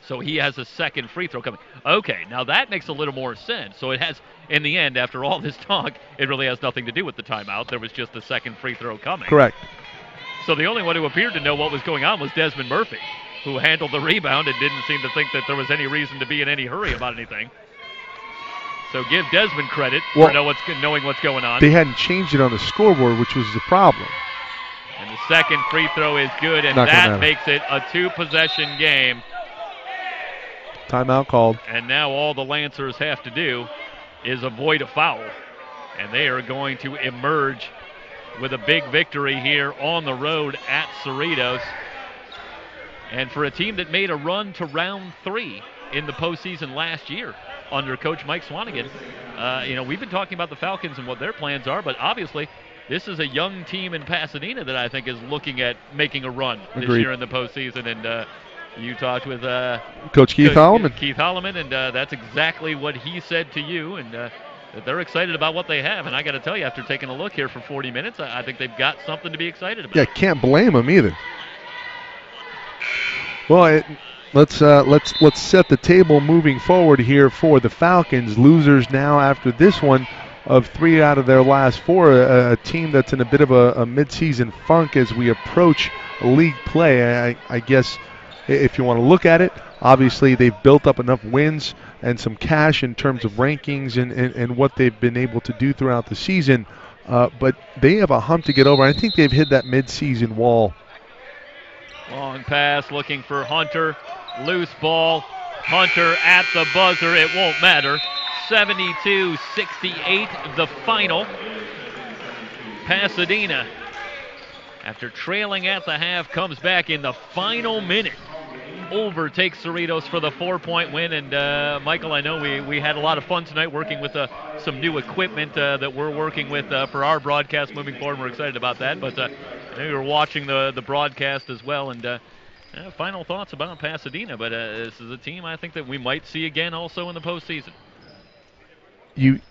So he has a second free throw coming. Okay, now that makes a little more sense. So it has, in the end, after all this talk, it really has nothing to do with the timeout. There was just the second free throw coming. Correct. So the only one who appeared to know what was going on was Desmond Murphy, who handled the rebound and didn't seem to think that there was any reason to be in any hurry about anything. So give Desmond credit for knowing what's going on. They hadn't changed it on the scoreboard, which was the problem. And the second free throw is good, and that makes it a 2-possession game. Timeout called. And now all the Lancers have to do is avoid a foul. And they are going to emerge with a big victory here on the road at Cerritos. And for a team that made a run to round 3 in the postseason last year under Coach Mike Swanigan, we've been talking about the Falcons and what their plans are, but obviously this is a young team in Pasadena that I think is looking at making a run this year in the postseason. And you talked with Coach Keith Holloman. Keith Holloman, and that's exactly what he said to you, and that they're excited about what they have. And I got to tell you, after taking a look here for 40 minutes, I think they've got something to be excited about. Yeah, can't blame them either. Well, let's set the table moving forward here for the Falcons. Losers now after this one of 3 out of their last 4. A team that's in a bit of a midseason funk as we approach league play. I guess if you want to look at it, obviously they've built up enough wins and some cash in terms of rankings and what they've been able to do throughout the season. But they have a hump to get over. I think they've hit that midseason wall. Long pass looking for Hunter. Loose ball. Hunter at the buzzer. It won't matter. 72-68 the final. Pasadena, after trailing at the half, comes back in the final minute. Overtakes Cerritos for the 4-point win. And Michael, I know we had a lot of fun tonight working with some new equipment that we're working with for our broadcast moving forward. We're excited about that. But I know you were watching the broadcast as well. And final thoughts about Pasadena. But this is a team I think that we might see again also in the postseason. I'm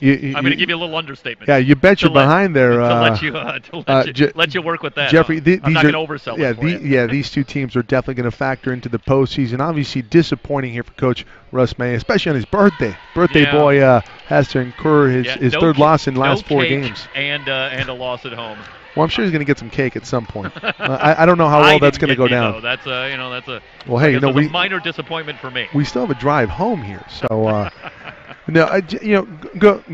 going to give you a little understatement. Yeah, you bet you're behind there. To let you work with that. Jeffrey, I'm not going to oversell it for you. These two teams are definitely going to factor into the postseason. Obviously disappointing here for Coach Russ May, especially on his birthday. Boy has to incur his third loss in the last 4 games. And a loss at home. Well, I'm sure he's going to get some cake at some point. I don't know how well that's going to go down. That's a minor disappointment for me. We still have a drive home here, so no,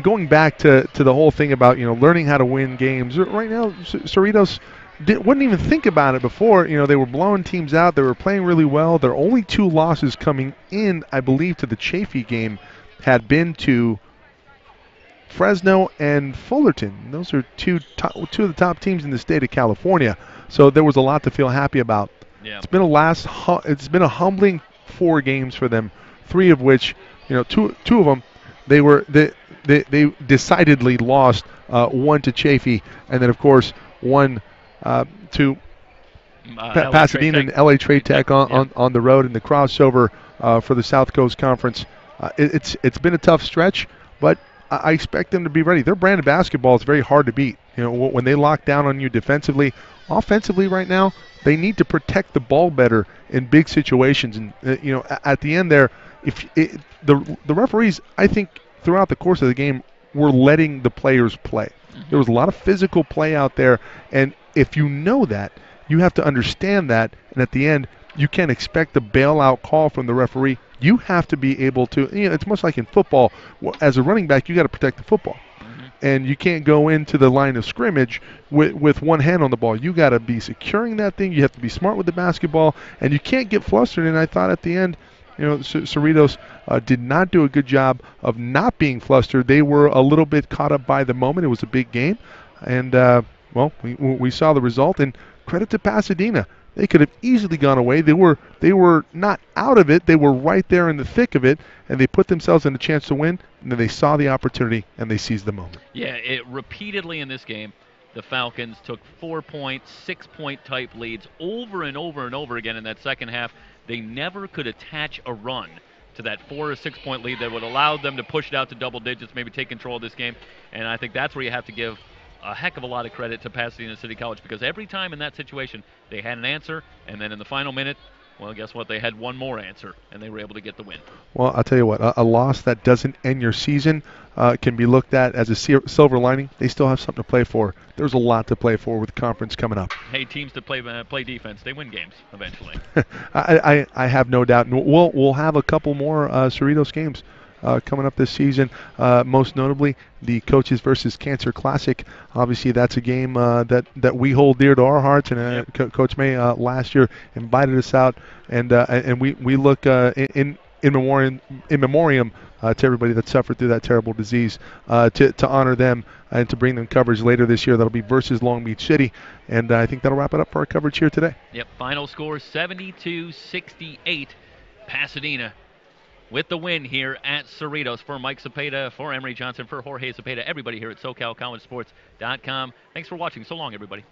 going back to the whole thing about learning how to win games. Right now, Cerritos wouldn't even think about it before. They were blowing teams out. They were playing really well. Their only 2 losses coming in, I believe, to the Chafee game had been to Fresno and Fullerton. Those are two of the top teams in the state of California. So there was a lot to feel happy about. Yeah. It's been a humbling 4 games for them. 3 of which, 2 of them, they decidedly lost. 1 to Chafee, and then of course 1 to Pasadena and LA Trade Tech on the road in the crossover for the South Coast Conference. It's been a tough stretch, but I expect them to be ready. Their brand of basketball is very hard to beat. When they lock down on you defensively, offensively right now, they need to protect the ball better in big situations. And at the end there, the referees, I think, throughout the course of the game, were letting the players play. Mm-hmm. There was a lot of physical play out there, and if you know that, you have to understand that. And at the end, you can't expect the bailout call from the referee. You have to be able to, it's much like in football. As a running back, you got to protect the football. Mm-hmm. And you can't go into the line of scrimmage with one hand on the ball. You got to be securing that thing. You have to be smart with the basketball, and you can't get flustered. And I thought at the end, Cerritos did not do a good job of not being flustered. They were a little bit caught up by the moment. It was a big game. And, we saw the result. And credit to Pasadena. They could have easily gone away. They were not out of it. They were right there in the thick of it, and they put themselves in a chance to win. And then they saw the opportunity, and they seized the moment. Yeah, repeatedly in this game, the Falcons took 4-point, 6-point type leads over and over and over again in that second half. They never could attach a run to that 4 or 6-point lead that would allow them to push it out to double digits, maybe take control of this game. And I think that's where you have to give a heck of a lot of credit to Pasadena City College, because every time in that situation they had an answer, and then in the final minute, well, guess what? They had one more answer, and they were able to get the win. Well, I'll tell you what, a loss that doesn't end your season can be looked at as a silver lining. They still have something to play for. There's a lot to play for with the conference coming up. Hey, teams that play defense, they win games eventually. I have no doubt. We'll have a couple more Cerritos games coming up this season, most notably the Coaches versus Cancer Classic. Obviously, that's a game that we hold dear to our hearts, and Coach May last year invited us out, and we look in memoriam to everybody that suffered through that terrible disease, to honor them and to bring them coverage later this year. That'll be versus Long Beach City, and I think that'll wrap it up for our coverage here today. Yep, final score 72-68, Pasadena with the win here at Cerritos. For Mike Cepeda, for Emery Johnson, for Jorge Cepeda, everybody here at SoCalCollegeSports.com. Thanks for watching. So long, everybody.